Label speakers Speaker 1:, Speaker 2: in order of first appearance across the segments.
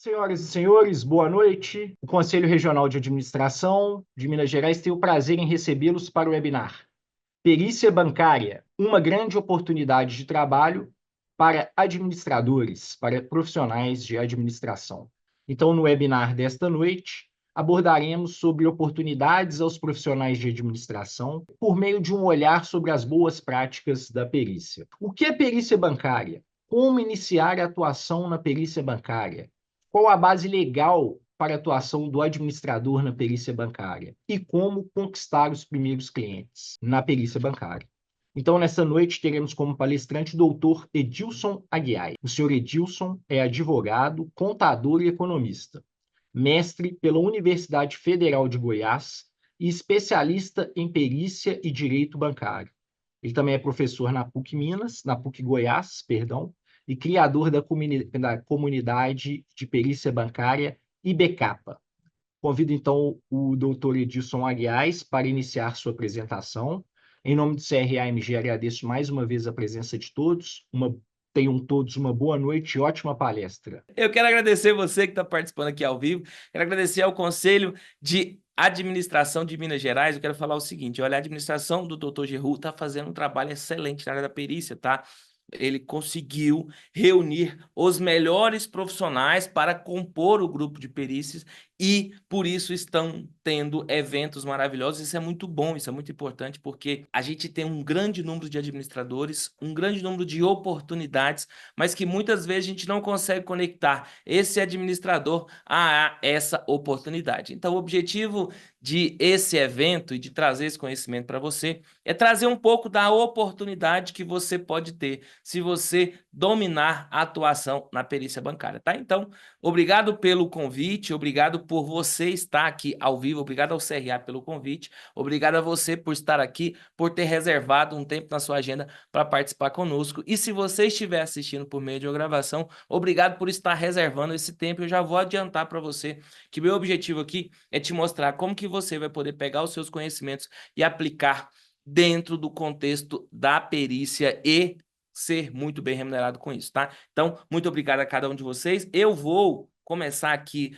Speaker 1: Senhoras e senhores, boa noite. O Conselho Regional de Administração de Minas Gerais tem o prazer em recebê-los para o webinar Perícia Bancária, uma grande oportunidade de trabalho para administradores, para profissionais de administração. Então, no webinar desta noite, abordaremos sobre oportunidades aos profissionais de administração por meio de um olhar sobre as boas práticas da perícia. O que é perícia bancária? Como iniciar a atuação na perícia bancária? Qual a base legal para a atuação do administrador na perícia bancária? E como conquistar os primeiros clientes na perícia bancária? Então, nessa noite, teremos como palestrante o doutor Edilson Aguiar. O senhor Edilson é advogado, contador e economista, mestre pela Universidade Federal de Goiás e especialista em perícia e direito bancário. Ele também é professor na PUC Minas, na PUC Goiás, perdão, e criador da comunidade de perícia bancária IBCAPA. Convido, então, o doutor Edilson Aguiar para iniciar sua apresentação. Em nome do CRA-MG, agradeço mais uma vez a presença de todos. Tenham todos uma boa noite e ótima palestra.
Speaker 2: Eu quero agradecer você que está participando aqui ao vivo. Quero agradecer ao Conselho de Administração de Minas Gerais. Eu quero falar o seguinte: olha, a administração do Dr. Geru está fazendo um trabalho excelente na área da perícia, tá? Ele conseguiu reunir os melhores profissionais para compor o grupo de perícias e, por isso, estão tendo eventos maravilhosos. Isso é muito bom, isso é muito importante, porque a gente tem um grande número de administradores, um grande número de oportunidades, mas que muitas vezes a gente não consegue conectar esse administrador a essa oportunidade. Então, o objetivo de esse evento e de trazer esse conhecimento para você é trazer um pouco da oportunidade que você pode ter se você dominar a atuação na perícia bancária, tá? Então, obrigado pelo convite, obrigado por você estar aqui ao vivo, obrigado ao CRA pelo convite, obrigado a você por estar aqui, por ter reservado um tempo na sua agenda para participar conosco. E se você estiver assistindo por meio de uma gravação, obrigado por estar reservando esse tempo. Eu já vou adiantar para você que meu objetivo aqui é te mostrar como que você vai poder pegar os seus conhecimentos e aplicar dentro do contexto da perícia e ser muito bem remunerado com isso, tá? Então, muito obrigado a cada um de vocês. Eu vou começar aqui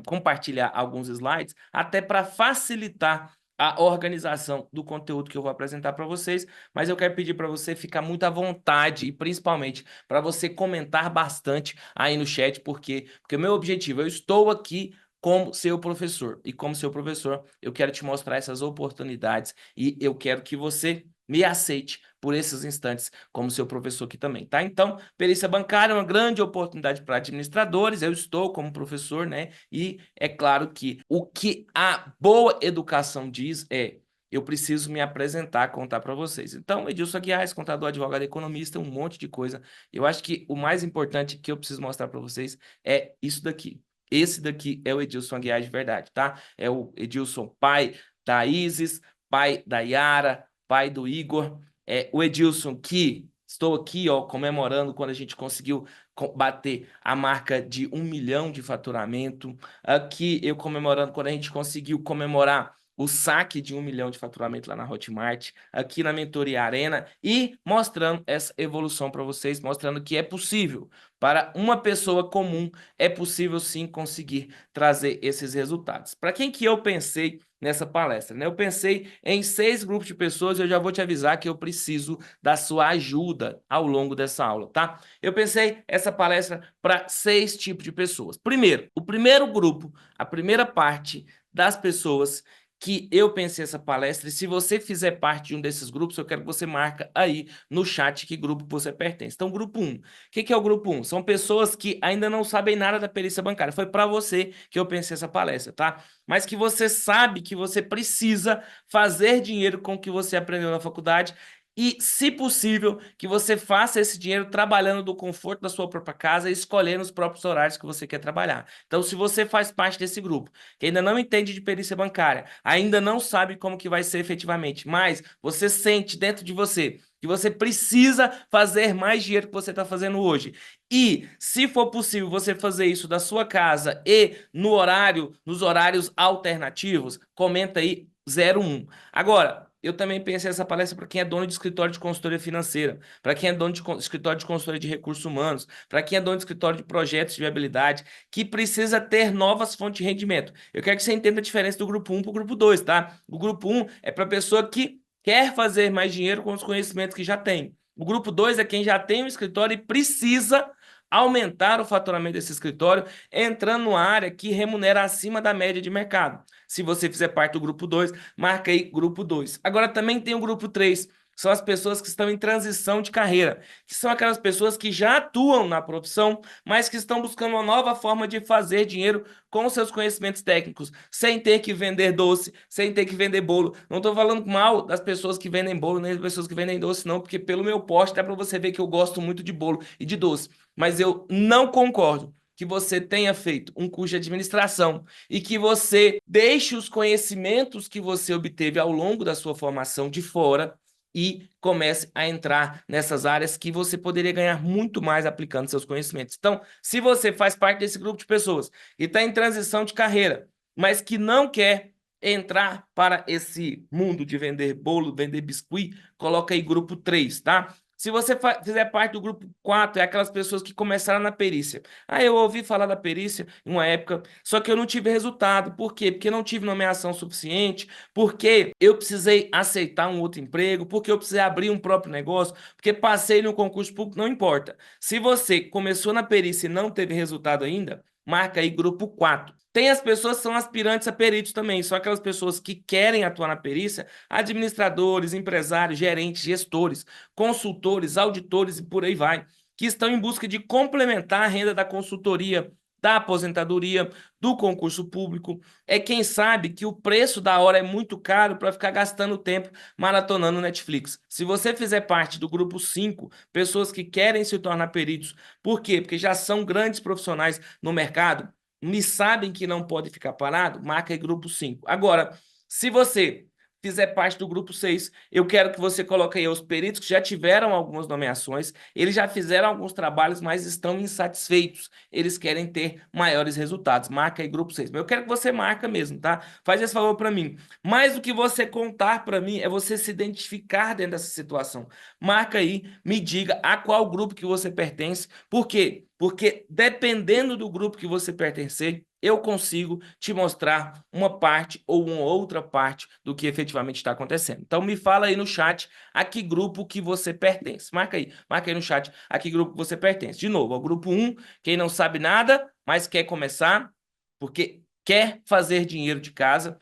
Speaker 2: compartilhar alguns slides, até para facilitar a organização do conteúdo que eu vou apresentar para vocês, mas eu quero pedir para você ficar muito à vontade e principalmente para você comentar bastante aí no chat, porque o meu objetivo, eu estou aqui como seu professor, e como seu professor eu quero te mostrar essas oportunidades e eu quero que você me aceite por esses instantes como seu professor aqui também, tá? Então, perícia bancária é uma grande oportunidade para administradores, eu estou como professor, né? E é claro que o que a boa educação diz é: eu preciso me apresentar, contar para vocês. Então, Edilson Aguiar, contador, advogado, economista, um monte de coisa. Eu acho que o mais importante que eu preciso mostrar para vocês é isso daqui. Esse daqui é o Edilson Aguiar de verdade, tá? É o Edilson, pai da Isis, pai da Yara, pai do Igor. É o Edilson que estou aqui, ó, comemorando quando a gente conseguiu bater a marca de 1 milhão de faturamento. Aqui eu comemorando quando a gente conseguiu comemorar o saque de 1 milhão de faturamento lá na Hotmart, aqui na Mentoria Arena, e mostrando essa evolução para vocês, mostrando que é possível. Para uma pessoa comum, é possível sim conseguir trazer esses resultados. Para quem que eu pensei nessa palestra, né? Eu pensei em 6 grupos de pessoas e eu já vou te avisar que eu preciso da sua ajuda ao longo dessa aula, tá? Eu pensei essa palestra para 6 tipos de pessoas. Primeiro, o primeiro grupo, a primeira parte das pessoas que eu pensei essa palestra, e se você fizer parte de um desses grupos, eu quero que você marque aí no chat que grupo você pertence. Então, grupo 1. O que é o grupo 1? São pessoas que ainda não sabem nada da perícia bancária. Foi para você que eu pensei essa palestra, tá? Mas que você sabe que você precisa fazer dinheiro com o que você aprendeu na faculdade e, se possível, que você faça esse dinheiro trabalhando do conforto da sua própria casa e escolhendo os próprios horários que você quer trabalhar. Então, se você faz parte desse grupo, que ainda não entende de perícia bancária, ainda não sabe como que vai ser efetivamente, mas você sente dentro de você que você precisa fazer mais dinheiro que você está fazendo hoje. E, se for possível você fazer isso da sua casa e nos horários alternativos, comenta aí 01. Agora, eu também pensei essa palestra para quem é dono de escritório de consultoria financeira, para quem é dono de escritório de consultoria de recursos humanos, para quem é dono de escritório de projetos de viabilidade, que precisa ter novas fontes de rendimento. Eu quero que você entenda a diferença do grupo 1 para o grupo 2, tá? O grupo 1 é para a pessoa que quer fazer mais dinheiro com os conhecimentos que já tem. O grupo 2 é quem já tem um escritório e precisa aumentar o faturamento desse escritório, entrando numa área que remunera acima da média de mercado. Se você fizer parte do grupo 2, marca aí grupo 2. Agora também tem o grupo 3, são as pessoas que estão em transição de carreira, que são aquelas pessoas que já atuam na profissão, mas que estão buscando uma nova forma de fazer dinheiro com seus conhecimentos técnicos, sem ter que vender doce, sem ter que vender bolo. Não estou falando mal das pessoas que vendem bolo, nem das pessoas que vendem doce, não, porque pelo meu post dá para você ver que eu gosto muito de bolo e de doce. Mas eu não concordo que você tenha feito um curso de administração e que você deixe os conhecimentos que você obteve ao longo da sua formação de fora e comece a entrar nessas áreas que você poderia ganhar muito mais aplicando seus conhecimentos. Então, se você faz parte desse grupo de pessoas e está em transição de carreira, mas que não quer entrar para esse mundo de vender bolo, vender biscuit, coloca aí grupo 3, tá? Se você fizer parte do grupo 4, é aquelas pessoas que começaram na perícia. Ah, eu ouvi falar da perícia em uma época, só que eu não tive resultado. Por quê? Porque não tive nomeação suficiente, porque eu precisei aceitar um outro emprego, porque eu precisei abrir um próprio negócio, porque passei no concurso público, não importa. Se você começou na perícia e não teve resultado ainda, marca aí grupo 4. Tem as pessoas que são aspirantes a peritos também, são aquelas pessoas que querem atuar na perícia, administradores, empresários, gerentes, gestores, consultores, auditores e por aí vai, que estão em busca de complementar a renda da consultoria, da aposentadoria, do concurso público. É quem sabe que o preço da hora é muito caro para ficar gastando tempo maratonando Netflix. Se você fizer parte do grupo 5, pessoas que querem se tornar peritos, por quê? Porque já são grandes profissionais no mercado, me sabem que não pode ficar parado, marca aí grupo 5. Agora, se você fizer parte do grupo 6, eu quero que você coloque aí os peritos que já tiveram algumas nomeações, eles já fizeram alguns trabalhos, mas estão insatisfeitos. Eles querem ter maiores resultados. Marca aí grupo 6. Mas eu quero que você marca mesmo, tá? Faz esse favor para mim. Mais do que você contar para mim, é você se identificar dentro dessa situação. Marca aí, me diga a qual grupo que você pertence. Por quê? Porque dependendo do grupo que você pertencer, eu consigo te mostrar uma parte ou uma outra parte do que efetivamente está acontecendo. Então, me fala aí no chat a que grupo que você pertence. Marca aí no chat a que grupo você pertence. De novo, ao grupo 1, quem não sabe nada, mas quer começar, porque quer fazer dinheiro de casa.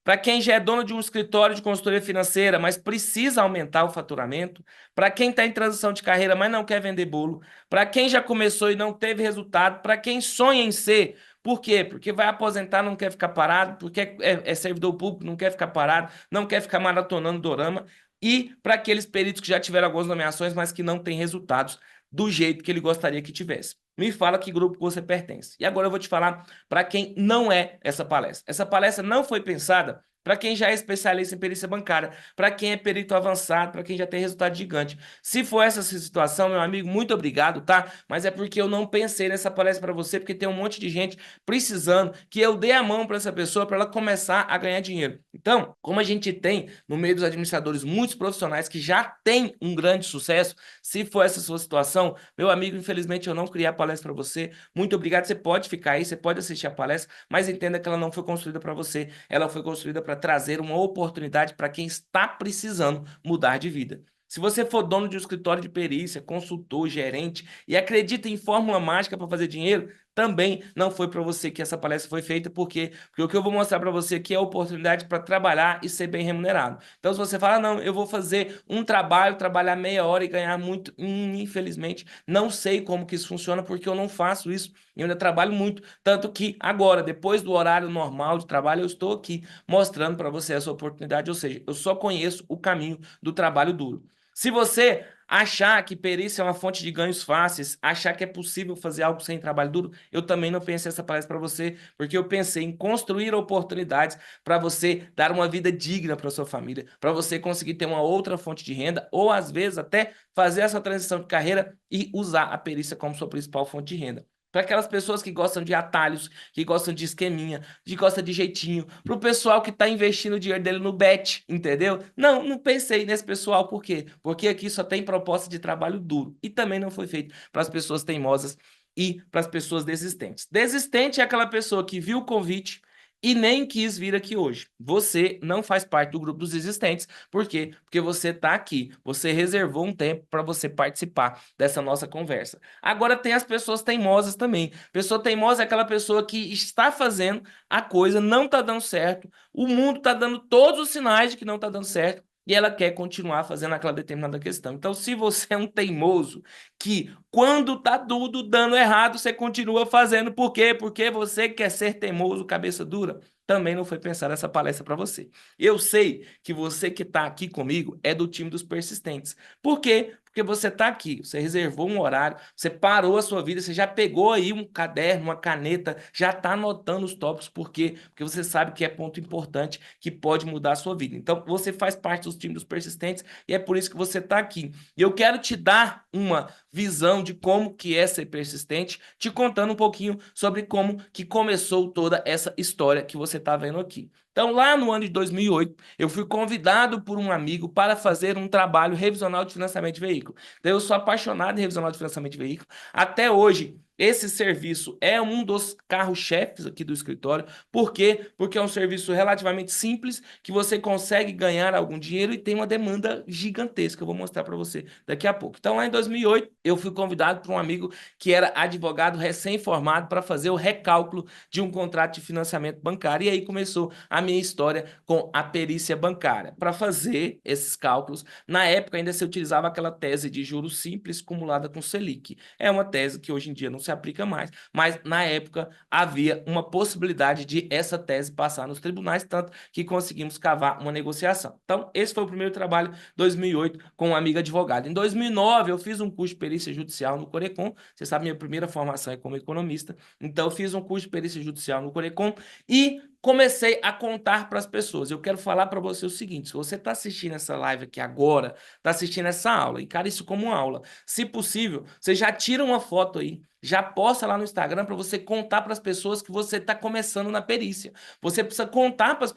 Speaker 2: Para quem já é dono de um escritório de consultoria financeira, mas precisa aumentar o faturamento. Para quem está em transição de carreira, mas não quer vender bolo. Para quem já começou e não teve resultado. Para quem sonha em ser. Por quê? Porque vai aposentar, não quer ficar parado. Porque é servidor público, não quer ficar parado. Não quer ficar maratonando dorama. E para aqueles peritos que já tiveram algumas nomeações, mas que não têm resultados do jeito que ele gostaria que tivesse. Me fala que grupo você pertence. E agora eu vou te falar para quem não é essa palestra. Essa palestra não foi pensada para quem já é especialista em perícia bancária, para quem é perito avançado, para quem já tem resultado gigante. Se for essa situação, meu amigo, muito obrigado, tá? Mas é porque eu não pensei nessa palestra para você, porque tem um monte de gente precisando que eu dê a mão para essa pessoa para ela começar a ganhar dinheiro. Então, como a gente tem no meio dos administradores muitos profissionais que já têm um grande sucesso, se for essa sua situação, meu amigo, infelizmente eu não criei a palestra para você. Muito obrigado, você pode ficar aí, você pode assistir a palestra, mas entenda que ela não foi construída para você, ela foi construída para trazer uma oportunidade para quem está precisando mudar de vida. Se você for dono de um escritório de perícia, consultor, gerente e acredita em fórmula mágica para fazer dinheiro, também não foi para você que essa palestra foi feita, porque o que eu vou mostrar para você aqui é a oportunidade para trabalhar e ser bem remunerado. Então, se você fala, não, eu vou fazer um trabalho, trabalhar meia hora e ganhar muito, infelizmente, não sei como que isso funciona, porque eu não faço isso, eu ainda trabalho muito, tanto que agora, depois do horário normal de trabalho, eu estou aqui mostrando para você essa oportunidade, ou seja, eu só conheço o caminho do trabalho duro. Se você achar que perícia é uma fonte de ganhos fáceis, achar que é possível fazer algo sem trabalho duro, eu também não pensei essa palestra para você, porque eu pensei em construir oportunidades para você dar uma vida digna para sua família, para você conseguir ter uma outra fonte de renda, ou às vezes até fazer essa transição de carreira e usar a perícia como sua principal fonte de renda. Para aquelas pessoas que gostam de atalhos, que gostam de esqueminha, que gostam de jeitinho, para o pessoal que está investindo o dinheiro dele no bet, entendeu? Não, não pensei nesse pessoal, por quê? Porque aqui só tem proposta de trabalho duro e também não foi feito para as pessoas teimosas e para as pessoas desistentes. Desistente é aquela pessoa que viu o convite e nem quis vir aqui hoje. Você não faz parte do grupo dos desistentes. Por quê? Porque você está aqui. Você reservou um tempo para você participar dessa nossa conversa. Agora tem as pessoas teimosas também. Pessoa teimosa é aquela pessoa que está fazendo a coisa, não está dando certo, o mundo está dando todos os sinais de que não está dando certo, e ela quer continuar fazendo aquela determinada questão. Então, se você é um teimoso que, quando tá tudo dando errado, você continua fazendo, por quê? Porque você quer ser teimoso, cabeça dura, também não foi pensar essa palestra para você. Eu sei que você que está aqui comigo é do time dos persistentes. Por quê? Porque você está aqui, você reservou um horário, você parou a sua vida, você já pegou aí um caderno, uma caneta, já está anotando os tópicos. Por quê? Porque você sabe que é ponto importante, que pode mudar a sua vida. Então, você faz parte dos times dos persistentes e é por isso que você está aqui. E eu quero te dar uma visão de como que é ser persistente, te contando um pouquinho sobre como que começou toda essa história que você está vendo aqui. Então, lá no ano de 2008, eu fui convidado por um amigo para fazer um trabalho revisional de financiamento de veículo. Então, eu sou apaixonado em revisional de financiamento de veículo. Até hoje, esse serviço é um dos carros-chefes aqui do escritório. Por quê? Porque é um serviço relativamente simples, que você consegue ganhar algum dinheiro e tem uma demanda gigantesca. Eu vou mostrar para você daqui a pouco. Então, lá em 2008, eu fui convidado por um amigo que era advogado recém-formado para fazer o recálculo de um contrato de financiamento bancário. E aí começou a minha história com a perícia bancária. Para fazer esses cálculos, na época ainda se utilizava aquela tese de juros simples cumulada com Selic. É uma tese que hoje em dia não se aplica mais, mas na época havia uma possibilidade de essa tese passar nos tribunais, tanto que conseguimos cavar uma negociação. Então, esse foi o primeiro trabalho, 2008, com um amigo advogado. Em 2009, eu fiz um curso de perícia judicial no Corecon. Você sabe, minha primeira formação é como economista. Então, eu fiz um curso de perícia judicial no Corecon e comecei a contar para as pessoas. Eu quero falar para você o seguinte: se você está assistindo essa live aqui agora, está assistindo essa aula, encara isso como uma aula. Se possível, você já tira uma foto aí, já posta lá no Instagram para você contar para as pessoas que você está começando na perícia. Você precisa contar para as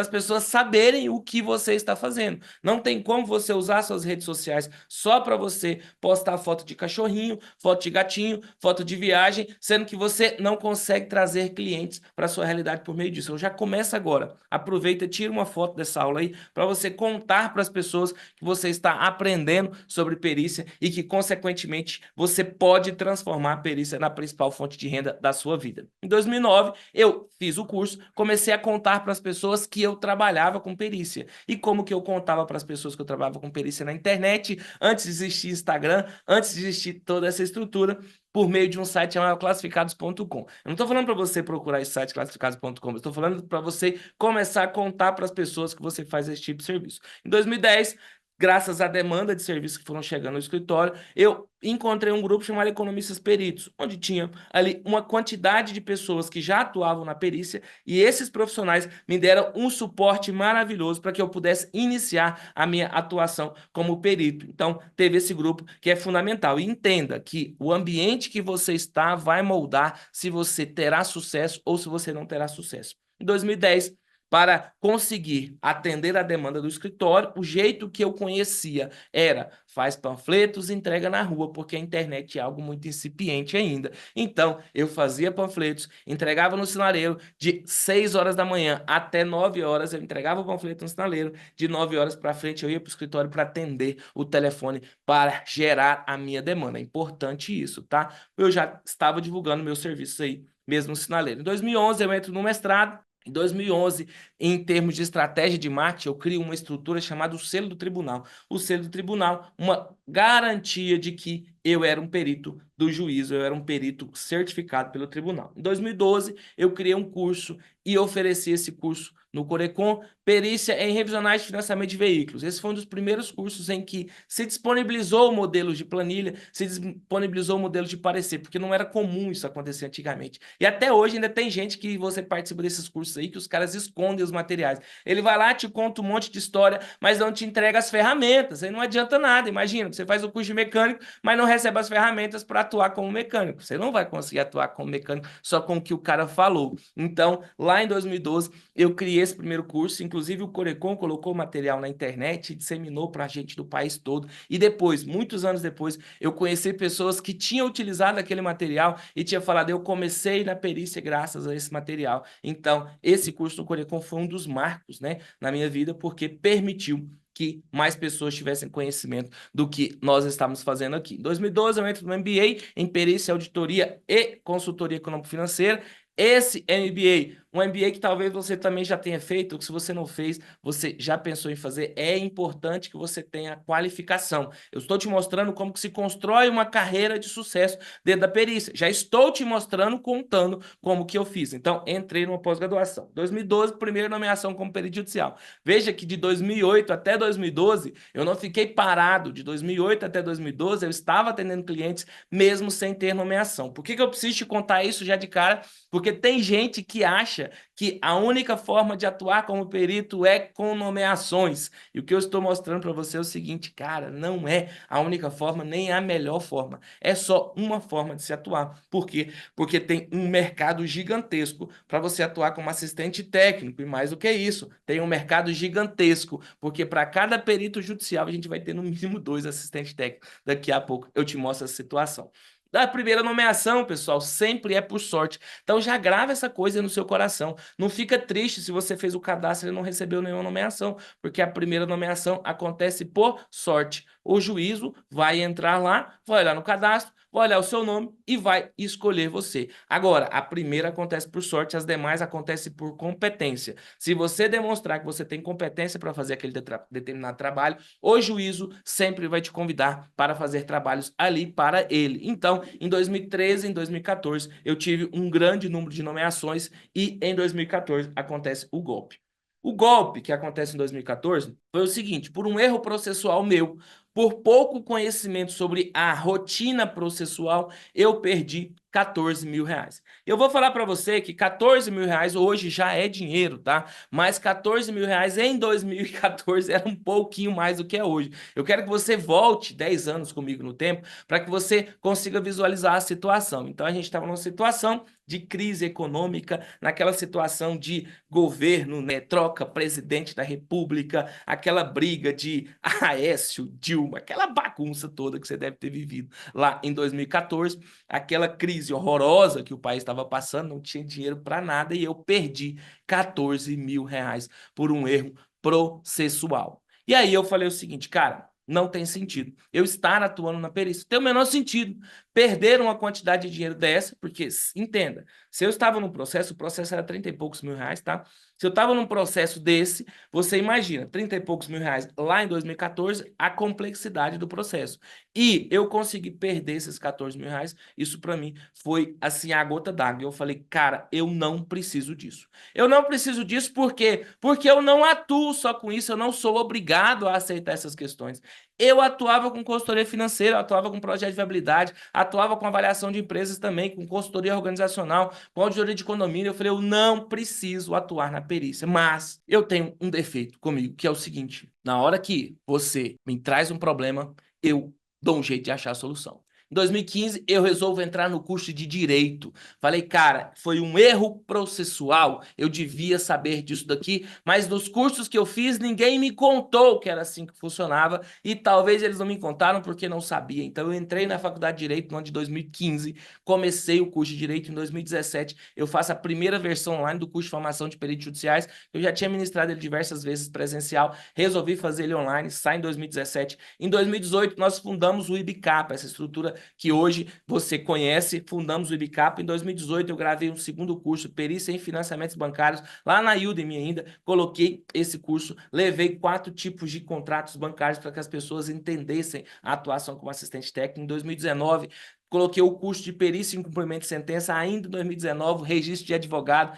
Speaker 2: pessoas saberem o que você está fazendo. Não tem como você usar suas redes sociais só para você postar foto de cachorrinho, foto de gatinho, foto de viagem, sendo que você não consegue trazer clientes para a sua realidade por meio disso. Eu já começa agora. Aproveita, tira uma foto dessa aula aí para você contar para as pessoas que você está aprendendo sobre perícia e que, consequentemente, você pode transformar a perícia na principal fonte de renda da sua vida. Em 2009, eu fiz o curso, comecei a contar para as pessoas que eu trabalhava com perícia. E como que eu contava para as pessoas que eu trabalhava com perícia na internet, antes de existir Instagram, antes de existir toda essa estrutura, por meio de um site chamado classificados.com. Eu não estou falando para você procurar esse site classificados.com, eu estou falando para você começar a contar para as pessoas que você faz esse tipo de serviço. Em 2010, graças à demanda de serviços que foram chegando no escritório, eu encontrei um grupo chamado Economistas Peritos, onde tinha ali uma quantidade de pessoas que já atuavam na perícia, e esses profissionais me deram um suporte maravilhoso para que eu pudesse iniciar a minha atuação como perito. Então, teve esse grupo que é fundamental. E entenda que o ambiente que você está vai moldar se você terá sucesso ou se você não terá sucesso. Em 2010, para conseguir atender a demanda do escritório, o jeito que eu conhecia era: faz panfletos e entrega na rua, porque a internet é algo muito incipiente ainda. Então, eu fazia panfletos, entregava no sinaleiro de 6 horas da manhã até 9 horas, eu entregava o panfleto no sinaleiro, de 9 horas para frente eu ia para o escritório para atender o telefone para gerar a minha demanda. É importante isso, tá? Eu já estava divulgando meus serviços aí, mesmo no sinaleiro. Em 2011, eu entro no mestrado. Em 2011, em termos de estratégia de marketing, eu crio uma estrutura chamada o selo do tribunal. O selo do tribunal, uma garantia de que eu era um perito do juízo, eu era um perito certificado pelo tribunal. Em 2012, eu criei um curso e ofereci esse curso no Corecon, Perícia em Revisionais de Financiamento de Veículos. Esse foi um dos primeiros cursos em que se disponibilizou modelos de planilha, se disponibilizou modelos de parecer, porque não era comum isso acontecer antigamente. E até hoje ainda tem gente que você participa desses cursos aí, que os caras escondem os materiais. Ele vai lá, te conta um monte de história, mas não te entrega as ferramentas, aí não adianta nada. Imagina, você faz o curso de mecânico, mas não recebe as ferramentas para atuar como mecânico. Você não vai conseguir atuar como mecânico só com o que o cara falou. Então, lá em 2012, eu criei esse primeiro curso, inclusive o Corecon colocou material na internet e disseminou para a gente do país todo. E depois, muitos anos depois, eu conheci pessoas que tinham utilizado aquele material e tinham falado, eu comecei na perícia graças a esse material. Então, esse curso do Corecon foi um dos marcos, né, na minha vida, porque permitiu que mais pessoas tivessem conhecimento do que nós estamos fazendo aqui. Em 2012, eu entro no MBA em Perícia, Auditoria e Consultoria Econômico-Financeira. Esse MBA, um MBA que talvez você também já tenha feito, ou que se você não fez, você já pensou em fazer, é importante que você tenha qualificação. Eu estou te mostrando como que se constrói uma carreira de sucesso dentro da perícia. Já estou te mostrando, contando como que eu fiz. Então, entrei numa pós-graduação. 2012, primeira nomeação como perito judicial. Veja que de 2008 até 2012, eu não fiquei parado. De 2008 até 2012, eu estava atendendo clientes mesmo sem ter nomeação. Por que que eu preciso te contar isso já de cara? Porque tem gente que acha que a única forma de atuar como perito é com nomeações. E o que eu estou mostrando para você é o seguinte, cara, não é a única forma, nem a melhor forma. É só uma forma de se atuar. Por quê? Porque tem um mercado gigantesco para você atuar como assistente técnico. E mais do que isso, tem um mercado gigantesco, porque para cada perito judicial a gente vai ter no mínimo 2 assistentes técnicos. Daqui a pouco eu te mostro essa situação. Da primeira nomeação, pessoal, sempre é por sorte. Então já grava essa coisa no seu coração. Não fica triste se você fez o cadastro e não recebeu nenhuma nomeação, porque a primeira nomeação acontece por sorte. O juízo vai entrar lá, vai olhar no cadastro, vai olhar o seu nome e vai escolher você. Agora, a primeira acontece por sorte, as demais acontecem por competência. Se você demonstrar que você tem competência para fazer aquele determinado trabalho, o juízo sempre vai te convidar para fazer trabalhos ali para ele. Então, em 2013, em 2014, eu tive um grande número de nomeações e em 2014 acontece o golpe. O golpe que acontece em 2014 foi o seguinte, por um erro processual meu, por pouco conhecimento sobre a rotina processual, eu perdi 14 mil reais. Eu vou falar para você que 14 mil reais hoje já é dinheiro, tá? Mas 14 mil reais em 2014 era um pouquinho mais do que é hoje. Eu quero que você volte 10 anos comigo no tempo para que você consiga visualizar a situação. Então, a gente estava numa situação de crise econômica, naquela situação de governo, né? Troca presidente da República, aquela briga de Aécio, Dilma, aquela bagunça toda que você deve ter vivido lá em 2014, aquela crise horrorosa que o país estava passando, não tinha dinheiro para nada e eu perdi 14 mil reais por um erro processual. E aí eu falei o seguinte, cara, não tem sentido eu estar atuando na perícia. Tem o menor sentido perder uma quantidade de dinheiro dessa, porque, entenda, se eu estava num processo, o processo era 30 e poucos mil reais, tá? Se eu estava num processo desse, você imagina, 30 e poucos mil reais lá em 2014, a complexidade do processo. E eu consegui perder esses 14 mil reais, isso para mim foi, assim, a gota d'água. Eu falei, cara, eu não preciso disso. Eu não preciso disso por quê? Porque eu não atuo só com isso, eu não sou obrigado a aceitar essas questões. Eu atuava com consultoria financeira, atuava com projeto de viabilidade, atuava com avaliação de empresas também, com consultoria organizacional, com auditoria de condomínio. Eu falei, eu não preciso atuar na perícia, mas eu tenho um defeito comigo, que é o seguinte, na hora que você me traz um problema, eu dou um jeito de achar a solução. Em 2015, eu resolvo entrar no curso de Direito. Falei, cara, foi um erro processual, eu devia saber disso daqui, mas nos cursos que eu fiz, ninguém me contou que era assim que funcionava e talvez eles não me contaram porque não sabia. Então, eu entrei na Faculdade de Direito no ano de 2015, comecei o curso de Direito em 2017, eu faço a primeira versão online do curso de formação de peritos judiciais, eu já tinha ministrado ele diversas vezes presencial, resolvi fazer ele online, sai em 2017. Em 2018, nós fundamos o IBCAP, essa estrutura que hoje você conhece, fundamos o IBCAP. Em 2018 eu gravei um segundo curso, Perícia em Financiamentos Bancários, lá na Udemy ainda, coloquei esse curso, levei 4 tipos de contratos bancários para que as pessoas entendessem a atuação como assistente técnico. Em 2019, coloquei o curso de perícia em cumprimento de sentença ainda em 2019, registro de advogado.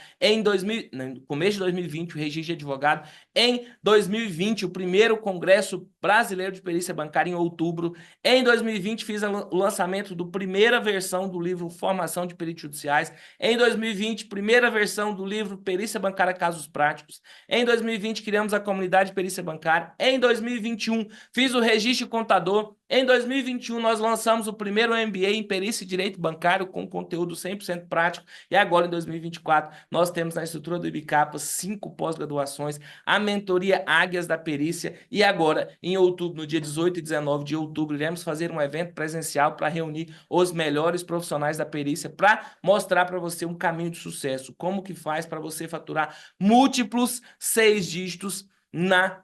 Speaker 2: No começo de 2020, o registro de advogado. Em 2020, o primeiro Congresso Brasileiro de Perícia Bancária em outubro. Em 2020, fiz o lançamento da primeira versão do livro Formação de Peritos Judiciais. Em 2020, primeira versão do livro Perícia Bancária Casos Práticos. Em 2020, criamos a comunidade de perícia bancária. Em 2021, fiz o registro contador. Em 2021, nós lançamos o primeiro MBA em Perícia e Direito Bancário com conteúdo 100% prático. E agora, em 2024, nós temos na estrutura do Ibicapa 5 pós-graduações, a mentoria Águias da Perícia. E agora, em outubro, no dia 18 e 19 de outubro, iremos fazer um evento presencial para reunir os melhores profissionais da perícia para mostrar para você um caminho de sucesso. Como que faz para você faturar múltiplos 6 dígitos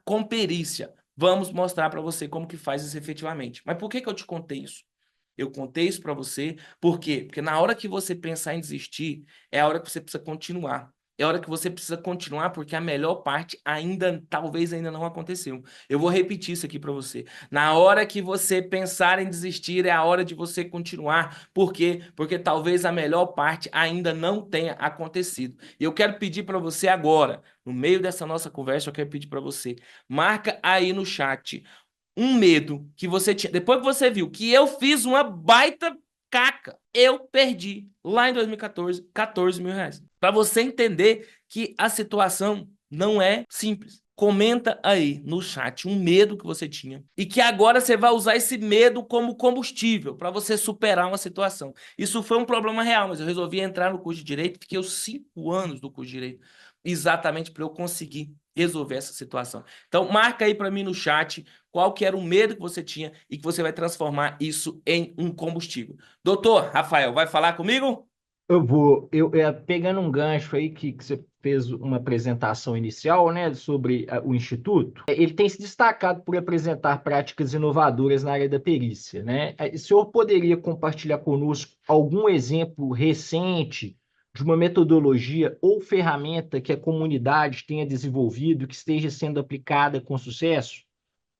Speaker 2: com perícia. Vamos mostrar para você como que faz isso efetivamente. Mas por que que eu te contei isso? Eu contei isso para você, por quê? Porque na hora que você pensar em desistir, é a hora que você precisa continuar. É a hora que você precisa continuar, porque a melhor parte talvez ainda não aconteceu. Eu vou repetir isso aqui para você. Na hora que você pensar em desistir, é a hora de você continuar. Por quê? Porque talvez a melhor parte ainda não tenha acontecido. E eu quero pedir para você agora, no meio dessa nossa conversa, eu quero pedir para você, marca aí no chat um medo que você tinha. Depois que você viu que eu fiz uma baita caca, eu perdi lá em 2014 14 mil reais. Para você entender que a situação não é simples. Comenta aí no chat um medo que você tinha e que agora você vai usar esse medo como combustível para você superar uma situação. Isso foi um problema real, mas eu resolvi entrar no curso de Direito, fiquei os 5 anos do curso de Direito, exatamente para eu conseguir resolver essa situação. Então, marca aí para mim no chat qual que era o medo que você tinha e que você vai transformar isso em um combustível. Doutor Rafael, vai falar comigo?
Speaker 1: Eu vou, pegando um gancho aí que você fez uma apresentação inicial, né, sobre o Instituto, ele tem se destacado por apresentar práticas inovadoras na área da perícia, né? O senhor poderia compartilhar conosco algum exemplo recente de uma metodologia ou ferramenta que a comunidade tenha desenvolvido que esteja sendo aplicada com sucesso?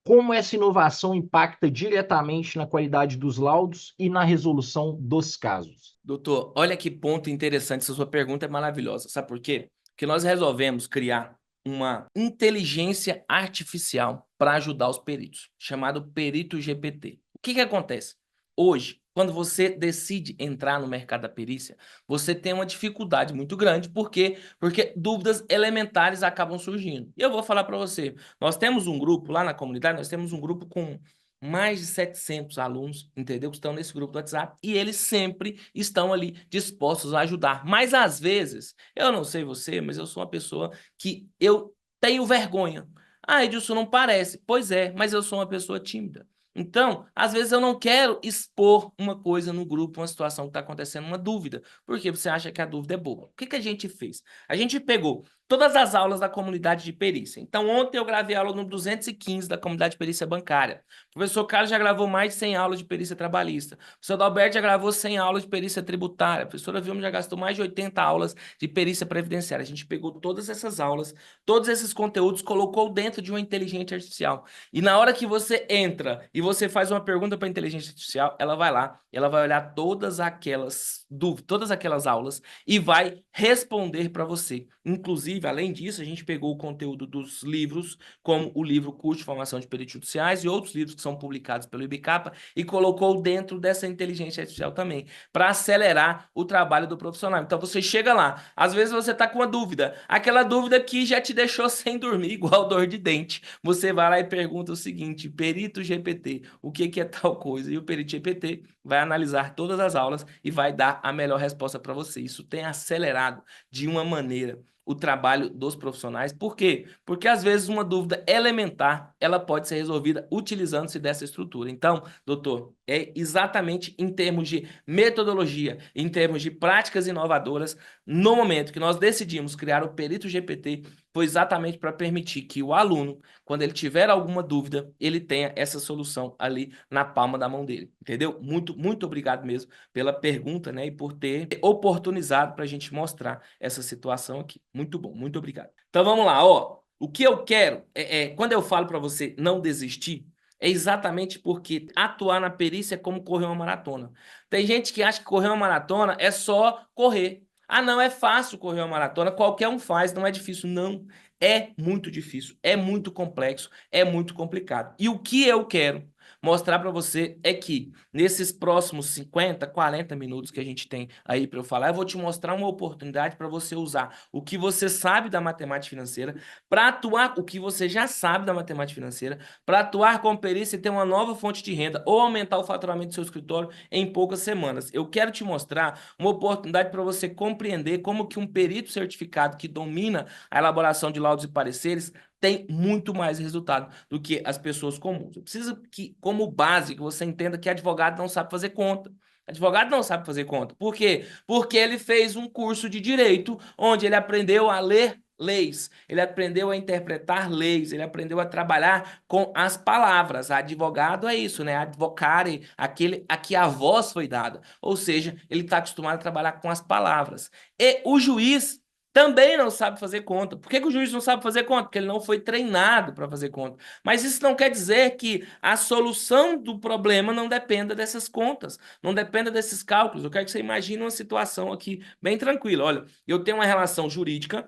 Speaker 1: Como essa inovação impacta diretamente na qualidade dos laudos e na resolução dos casos?
Speaker 2: Doutor, olha que ponto interessante, essa sua pergunta é maravilhosa. Sabe por quê? Porque nós resolvemos criar uma inteligência artificial para ajudar os peritos, chamado Perito GPT. O que que acontece? Hoje, quando você decide entrar no mercado da perícia, você tem uma dificuldade muito grande. Por quê? Porque dúvidas elementares acabam surgindo. E eu vou falar para você, nós temos um grupo lá na comunidade, nós temos um grupo com mais de 700 alunos, entendeu? Que estão nesse grupo do WhatsApp e eles sempre estão ali dispostos a ajudar. Mas às vezes, eu não sei você, mas eu sou uma pessoa que eu tenho vergonha. Ah, Edilson, não parece. Pois é, mas eu sou uma pessoa tímida. Então, às vezes eu não quero expor uma coisa no grupo, uma situação que está acontecendo, uma dúvida, porque você acha que a dúvida é boba. O que que a gente fez? A gente pegou todas as aulas da comunidade de perícia. Então, ontem eu gravei a aula número 215 da comunidade de perícia bancária. O professor Carlos já gravou mais de 100 aulas de perícia trabalhista. O professor Adalberto já gravou 100 aulas de perícia tributária. A professora Vilma já gastou mais de 80 aulas de perícia previdenciária. A gente pegou todas essas aulas, todos esses conteúdos, colocou dentro de uma inteligência artificial. E na hora que você entra e você faz uma pergunta para a inteligência artificial, ela vai lá, ela vai olhar todas aquelas dúvidas, todas aquelas aulas e vai responder para você. Inclusive, além disso, a gente pegou o conteúdo dos livros, como o livro Curso de Formação de Peritos Judiciais e outros livros que são publicados pelo Ibicapa, e colocou dentro dessa inteligência artificial também, para acelerar o trabalho do profissional. Então, você chega lá, às vezes você está com uma dúvida, aquela dúvida que já te deixou sem dormir, igual dor de dente. Você vai lá e pergunta o seguinte: Perito GPT, o que que é tal coisa? E o Perito GPT vai analisar todas as aulas e vai dar a melhor resposta para você. Isso tem acelerado de uma maneira o trabalho dos profissionais. Por quê? Porque às vezes uma dúvida elementar, ela pode ser resolvida utilizando-se dessa estrutura. Então, doutor, é exatamente em termos de metodologia, em termos de práticas inovadoras, no momento que nós decidimos criar o Perito GPT, foi exatamente para permitir que o aluno, quando ele tiver alguma dúvida, ele tenha essa solução ali na palma da mão dele, entendeu? Muito, muito obrigado mesmo pela pergunta, né, e por ter oportunizado para a gente mostrar essa situação aqui. Muito bom, muito obrigado. Então vamos lá, ó. O que eu quero quando eu falo para você não desistir, é exatamente porque atuar na perícia é como correr uma maratona. Tem gente que acha que correr uma maratona é só correr. Ah, não, é fácil correr uma maratona, qualquer um faz, não é difícil. Não, é muito difícil, é muito complexo, é muito complicado. E o que eu quero mostrar para você é que nesses próximos 50, 40 minutos que a gente tem aí para eu falar, eu vou te mostrar uma oportunidade para você usar o que você sabe da matemática financeira para atuar, o que você já sabe da matemática financeira, para atuar com perícia e ter uma nova fonte de renda ou aumentar o faturamento do seu escritório em poucas semanas. Eu quero te mostrar uma oportunidade para você compreender como que um perito certificado que domina a elaboração de laudos e pareceres tem muito mais resultado do que as pessoas comuns. Eu preciso que, como base, que você entenda que advogado não sabe fazer conta. Advogado não sabe fazer conta. Por quê? Porque ele fez um curso de direito onde ele aprendeu a ler leis, ele aprendeu a interpretar leis, ele aprendeu a trabalhar com as palavras. Advogado é isso, né? Advocare, aquele a que a voz foi dada. Ou seja, ele está acostumado a trabalhar com as palavras. E o juiz também não sabe fazer conta. Por que que o juiz não sabe fazer conta? Porque ele não foi treinado para fazer conta. Mas isso não quer dizer que a solução do problema não dependa dessas contas, não dependa desses cálculos. Eu quero que você imagine uma situação aqui bem tranquila. Olha, eu tenho uma relação jurídica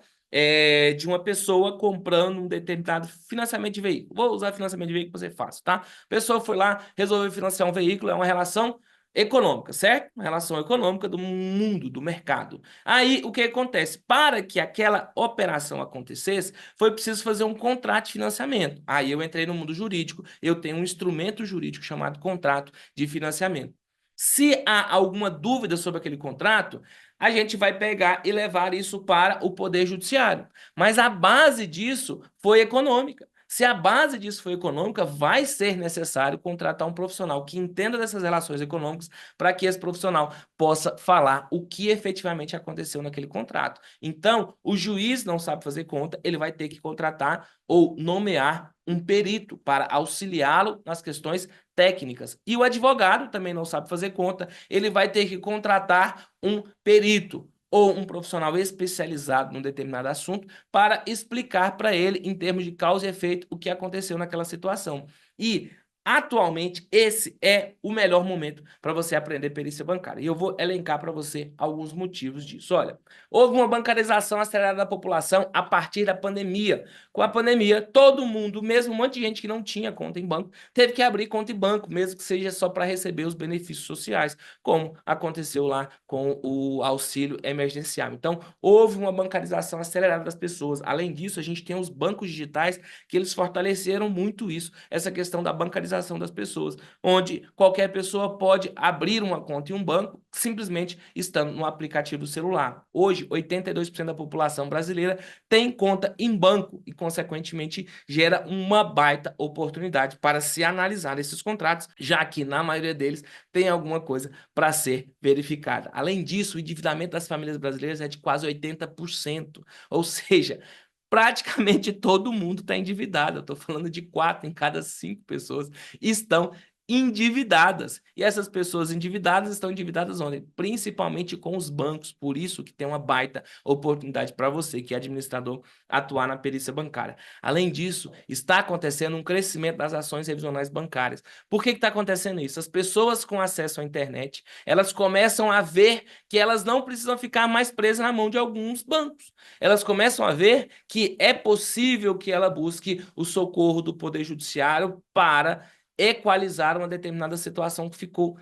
Speaker 2: de uma pessoa comprando um determinado financiamento de veículo. Vou usar financiamento de veículo para ser fácil, tá? A pessoa foi lá, resolveu financiar um veículo, é uma relação econômica, certo? Uma relação econômica do mundo, do mercado. Aí, o que acontece? Para que aquela operação acontecesse, foi preciso fazer um contrato de financiamento. Aí eu entrei no mundo jurídico, eu tenho um instrumento jurídico chamado contrato de financiamento. Se há alguma dúvida sobre aquele contrato, a gente vai pegar e levar isso para o Poder Judiciário. Mas a base disso foi econômica. Se a base disso for econômica, vai ser necessário contratar um profissional que entenda dessas relações econômicas para que esse profissional possa falar o que efetivamente aconteceu naquele contrato. Então, o juiz não sabe fazer conta, ele vai ter que contratar ou nomear um perito para auxiliá-lo nas questões técnicas. E o advogado também não sabe fazer conta, ele vai ter que contratar um perito ou um profissional especializado num determinado assunto para explicar para ele, em termos de causa e efeito, o que aconteceu naquela situação. E, atualmente, esse é o melhor momento para você aprender perícia bancária. E eu vou elencar para você alguns motivos disso. Olha, houve uma bancarização acelerada da população a partir da pandemia. Com a pandemia, todo mundo, mesmo um monte de gente que não tinha conta em banco, teve que abrir conta em banco, mesmo que seja só para receber os benefícios sociais, como aconteceu lá com o auxílio emergencial. Então, houve uma bancarização acelerada das pessoas. Além disso, a gente tem os bancos digitais que eles fortaleceram muito isso, essa questão da bancarização das pessoas, onde qualquer pessoa pode abrir uma conta em um banco simplesmente estando no aplicativo do celular. Hoje, 82% da população brasileira tem conta em banco e, consequentemente, gera uma baita oportunidade para se analisar esses contratos, já que, na maioria deles, tem alguma coisa para ser verificada. Além disso, o endividamento das famílias brasileiras é de quase 80%, ou seja, praticamente todo mundo está endividado. Eu estou falando de 4 em cada 5 pessoas estão endividadas. E essas pessoas endividadas estão endividadas onde? Principalmente com os bancos. Por isso que tem uma baita oportunidade para você, que é administrador, atuar na perícia bancária. Além disso, está acontecendo um crescimento das ações revisionais bancárias. Por que está acontecendo isso? As pessoas com acesso à internet, elas começam a ver que elas não precisam ficar mais presas na mão de alguns bancos. Elas começam a ver que é possível que ela busque o socorro do Poder Judiciário para equalizar uma determinada situação que ficou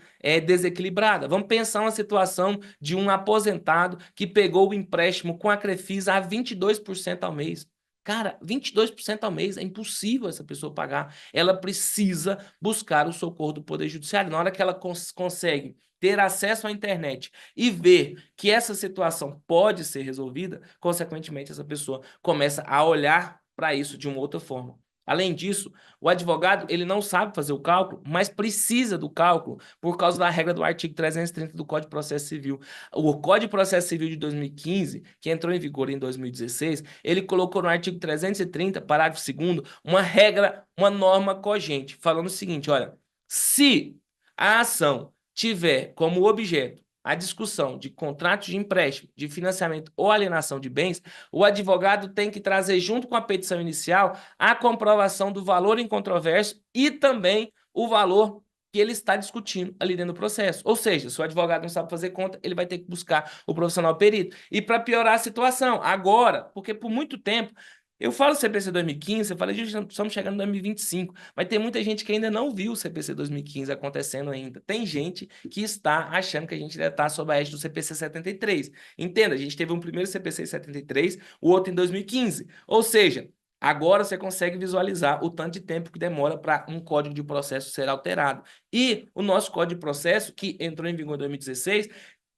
Speaker 2: desequilibrada. Vamos pensar uma situação de um aposentado que pegou o empréstimo com a Crefisa a 22% ao mês. Cara, 22% ao mês é impossível essa pessoa pagar. Ela precisa buscar o socorro do Poder Judiciário. Na hora que ela consegue ter acesso à internet e ver que essa situação pode ser resolvida, consequentemente, essa pessoa começa a olhar para isso de uma outra forma. Além disso, o advogado ele não sabe fazer o cálculo, mas precisa do cálculo por causa da regra do artigo 330 do Código de Processo Civil. O Código de Processo Civil de 2015, que entrou em vigor em 2016, ele colocou no artigo 330, parágrafo 2º, uma regra, uma norma cogente, falando o seguinte, olha, se a ação tiver como objeto a discussão de contratos de empréstimo, de financiamento ou alienação de bens, o advogado tem que trazer junto com a petição inicial a comprovação do valor em controvérsia e também o valor que ele está discutindo ali dentro do processo. Ou seja, se o advogado não sabe fazer conta, ele vai ter que buscar o profissional perito. E para piorar a situação, agora, porque por muito tempo Eu falo CPC 2015, eu falei, gente, estamos chegando em 2025, mas tem muita gente que ainda não viu o CPC 2015 acontecendo ainda. Tem gente que está achando que a gente ainda está sob a égide do CPC 73. Entenda, a gente teve um primeiro CPC em 73, o outro em 2015. Ou seja, agora você consegue visualizar o tanto de tempo que demora para um código de processo ser alterado. E o nosso código de processo, que entrou em vigor em 2016,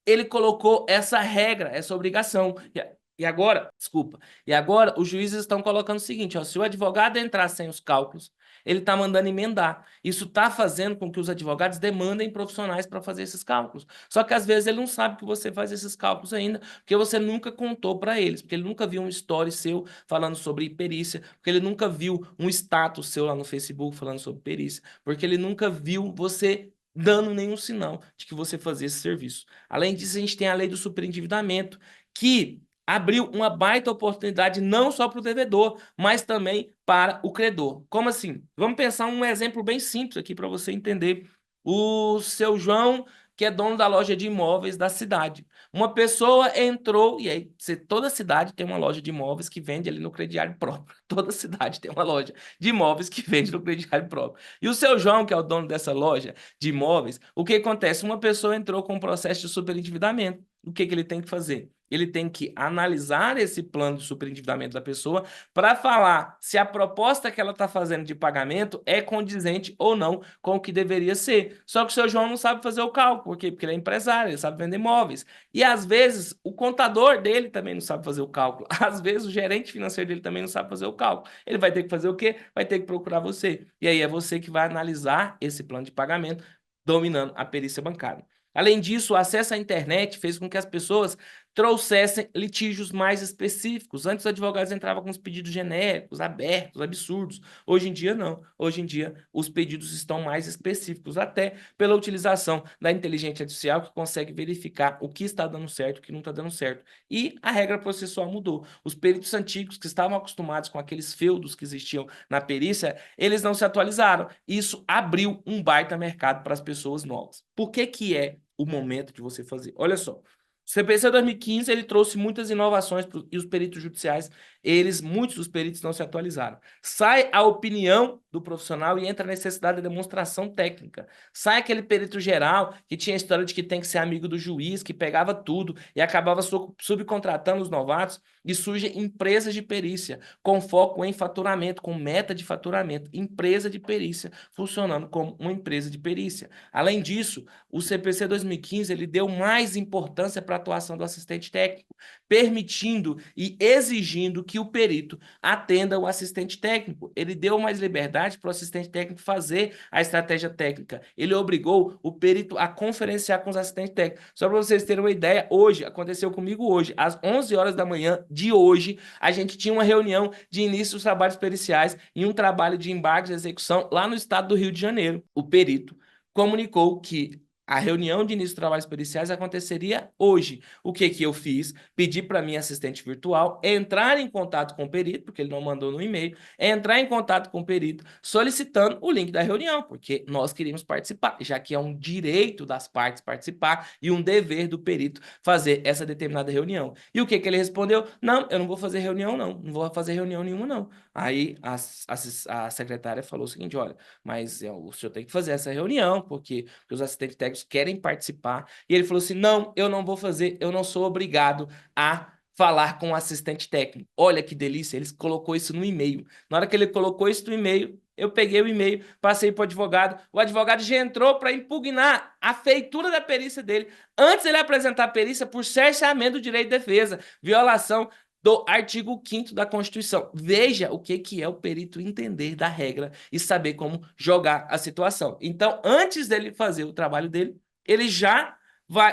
Speaker 2: ele colocou essa regra, essa obrigação. E agora, desculpa, e agora os juízes estão colocando o seguinte, ó, se o advogado entrar sem os cálculos, ele está mandando emendar. Isso está fazendo com que os advogados demandem profissionais para fazer esses cálculos. Só que às vezes ele não sabe que você faz esses cálculos ainda, porque você nunca contou para eles, porque ele nunca viu um story seu falando sobre perícia, porque ele nunca viu um status seu lá no Facebook falando sobre perícia, porque ele nunca viu você dando nenhum sinal de que você fazia esse serviço. Além disso, a gente tem a lei do superendividamento, que abriu uma baita oportunidade não só para o devedor, mas também para o credor. Como assim? Vamos pensar um exemplo bem simples aqui para você entender. O seu João, que é dono da loja de imóveis da cidade. Uma pessoa entrou, e aí toda cidade tem uma loja de imóveis que vende ali no crediário próprio. Toda cidade tem uma loja de imóveis que vende no crediário próprio. E o seu João, que é o dono dessa loja de imóveis, o que acontece? Uma pessoa entrou com um processo de superendividamento. O que ele tem que fazer? Ele tem que analisar esse plano de superendividamento da pessoa para falar se a proposta que ela está fazendo de pagamento é condizente ou não com o que deveria ser. Só que o seu João não sabe fazer o cálculo. Por quê? Porque ele é empresário, ele sabe vender imóveis. E às vezes o contador dele também não sabe fazer o cálculo. Às vezes o gerente financeiro dele também não sabe fazer o cálculo. Ele vai ter que fazer o quê? Vai ter que procurar você. E aí é você que vai analisar esse plano de pagamento dominando a perícia bancária. Além disso, o acesso à internet fez com que as pessoas trouxessem litígios mais específicos. Antes, os advogados entravam com os pedidos genéricos, abertos, absurdos. Hoje em dia, não. Hoje em dia, os pedidos estão mais específicos, até pela utilização da inteligência artificial, que consegue verificar o que está dando certo e o que não está dando certo. E a regra processual mudou. Os peritos antigos, que estavam acostumados com aqueles feudos que existiam na perícia, eles não se atualizaram. Isso abriu um baita mercado para as pessoas novas. Por que que é o momento de você fazer? Olha só. O CPC 2015 ele trouxe muitas inovações e os peritos judiciais, muitos dos peritos não se atualizaram. Sai a opinião do profissional e entra a necessidade da demonstração técnica. Sai aquele perito geral que tinha a história de que tem que ser amigo do juiz, que pegava tudo e acabava subcontratando os novatos, e surge empresas de perícia com foco em faturamento, com meta de faturamento. Empresa de perícia funcionando como uma empresa de perícia. Além disso, o CPC 2015 ele deu mais importância para a atuação do assistente técnico, permitindo e exigindo que o perito atenda o assistente técnico. Ele deu mais liberdade para o assistente técnico fazer a estratégia técnica. Ele obrigou o perito a conferenciar com os assistentes técnicos. Só para vocês terem uma ideia, hoje, aconteceu comigo hoje, às 11 horas da manhã de hoje, a gente tinha uma reunião de início dos trabalhos periciais e um trabalho de embargos e execução lá no estado do Rio de Janeiro. O perito comunicou que a reunião de início de trabalhos periciais aconteceria hoje. O que que eu fiz? Pedi para minha assistente virtual entrar em contato com o perito, porque ele não mandou no e-mail, entrar em contato com o perito solicitando o link da reunião, porque nós queríamos participar, já que é um direito das partes participar e um dever do perito fazer essa determinada reunião. E o que que ele respondeu? Não, eu não vou fazer reunião não, não vou fazer reunião nenhuma não. Aí a secretária falou o seguinte, olha, mas o senhor tem que fazer essa reunião, porque os assistentes técnicos querem participar. E ele falou assim, não, eu não vou fazer, eu não sou obrigado a falar com o assistente técnico. Olha que delícia, ele colocou isso no e-mail. Na hora que ele colocou isso no e-mail, eu peguei o e-mail, passei para o advogado já entrou para impugnar a feitura da perícia dele, antes ele apresentar a perícia por cerceamento do direito de defesa, violação do artigo 5º da Constituição. Veja o que é o perito entender da regra e saber como jogar a situação. Então, antes dele fazer o trabalho dele,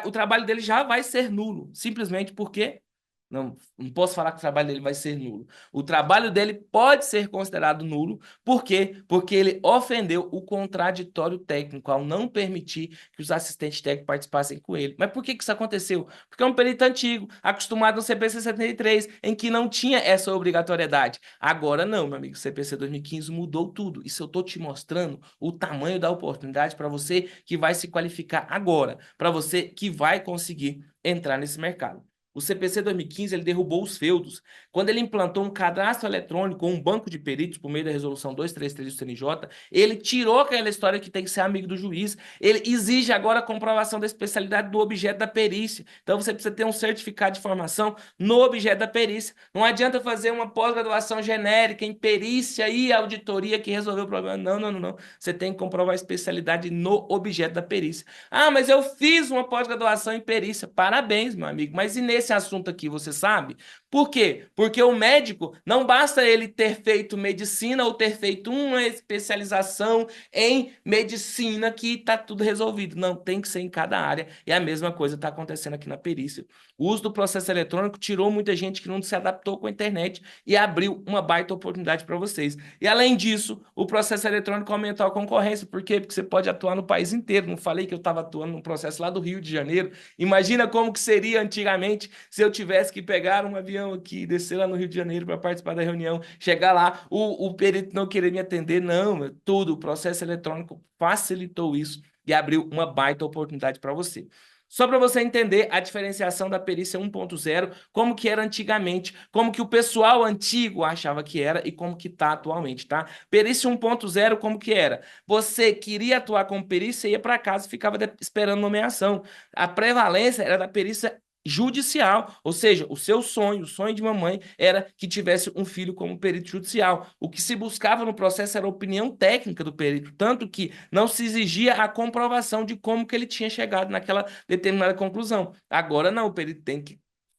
Speaker 2: o trabalho dele já vai ser nulo, simplesmente porque não posso falar que o trabalho dele vai ser nulo. O trabalho dele pode ser considerado nulo. Por quê? Porque ele ofendeu o contraditório técnico ao não permitir que os assistentes técnicos participassem com ele. Mas por que isso aconteceu? Porque é um perito antigo, acostumado no CPC 73, em que não tinha essa obrigatoriedade. Agora não, meu amigo. O CPC 2015 mudou tudo. Isso eu estou te mostrando o tamanho da oportunidade para você que vai se qualificar agora, para você que vai conseguir entrar nesse mercado. O CPC 2015 ele derrubou os feudos. Quando ele implantou um cadastro eletrônico, um banco de peritos, por meio da resolução 233 do CNJ, ele tirou aquela história que tem que ser amigo do juiz. Ele exige agora a comprovação da especialidade do objeto da perícia. Então você precisa ter um certificado de formação no objeto da perícia. Não adianta fazer uma pós-graduação genérica em perícia e auditoria que resolveu o problema. Não, não, não, não. Você tem que comprovar a especialidade no objeto da perícia. Ah, mas eu fiz uma pós-graduação em perícia. Parabéns, meu amigo. Mas e nesse assunto aqui, você sabe? Por quê? Porque o médico, não basta ele ter feito medicina ou ter feito uma especialização em medicina que está tudo resolvido. Não, tem que ser em cada área. E a mesma coisa está acontecendo aqui na perícia. O uso do processo eletrônico tirou muita gente que não se adaptou com a internet e abriu uma baita oportunidade para vocês. E além disso, o processo eletrônico aumentou a concorrência. Por quê? Porque você pode atuar no país inteiro. Não falei que eu estava atuando num processo lá do Rio de Janeiro. Imagina como que seria antigamente se eu tivesse que pegar um avião aqui, descer lá no Rio de Janeiro para participar da reunião, chegar lá, o perito não querer me atender. Não, tudo. O processo eletrônico facilitou isso e abriu uma baita oportunidade para você. Só para você entender a diferenciação da perícia 1.0, como que era antigamente, como que o pessoal antigo achava que era e como que está atualmente, tá? Perícia 1.0, como que era? Você queria atuar como perícia, ia para casa e ficava esperando nomeação. A prevalência era da perícia judicial, ou seja, o seu sonho, o sonho de mamãe era que tivesse um filho como perito judicial. O que se buscava no processo era a opinião técnica do perito, tanto que não se exigia a comprovação de como que ele tinha chegado naquela determinada conclusão. Agora não, o perito tem que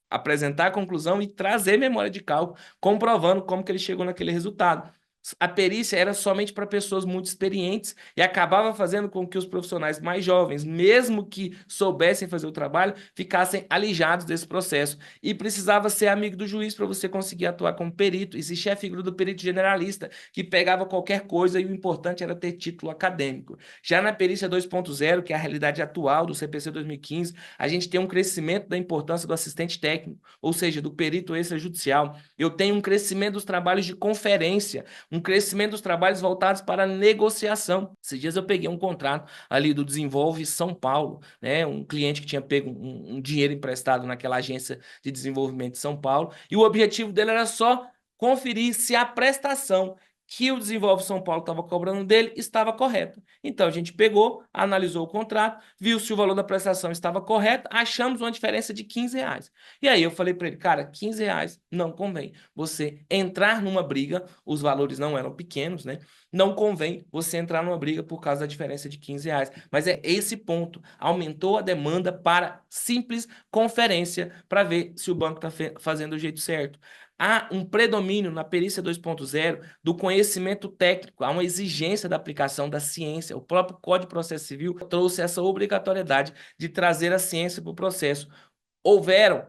Speaker 2: apresentar a conclusão e trazer memória de cálculo, comprovando como que ele chegou naquele resultado. A perícia era somente para pessoas muito experientes e acabava fazendo com que os profissionais mais jovens, mesmo que soubessem fazer o trabalho, ficassem alijados desse processo. E precisava ser amigo do juiz para você conseguir atuar como perito. Existia a figura do perito generalista, que pegava qualquer coisa e o importante era ter título acadêmico. Já na perícia 2.0, que é a realidade atual do CPC 2015, a gente tem um crescimento da importância do assistente técnico, ou seja, do perito extrajudicial. Eu tenho um crescimento dos trabalhos de conferência, um crescimento dos trabalhos voltados para a negociação. Esses dias eu peguei um contrato ali do Desenvolve São Paulo, né? Um cliente que tinha pego um dinheiro emprestado naquela agência de desenvolvimento de São Paulo, e o objetivo dele era só conferir se a prestação que o Desenvolve São Paulo estava cobrando dele estava correta. Então a gente pegou, analisou o contrato, viu se o valor da prestação estava correto, achamos uma diferença de R$ 15. E aí eu falei para ele, cara, R$ 15 não convém você entrar numa briga, os valores não eram pequenos, né? Não convém você entrar numa briga por causa da diferença de R$ 15. Mas é esse ponto, aumentou a demanda para simples conferência para ver se o banco está fazendo do jeito certo. Há um predomínio na perícia 2.0 do conhecimento técnico, há uma exigência da aplicação da ciência. O próprio Código de Processo Civil trouxe essa obrigatoriedade de trazer a ciência para o processo.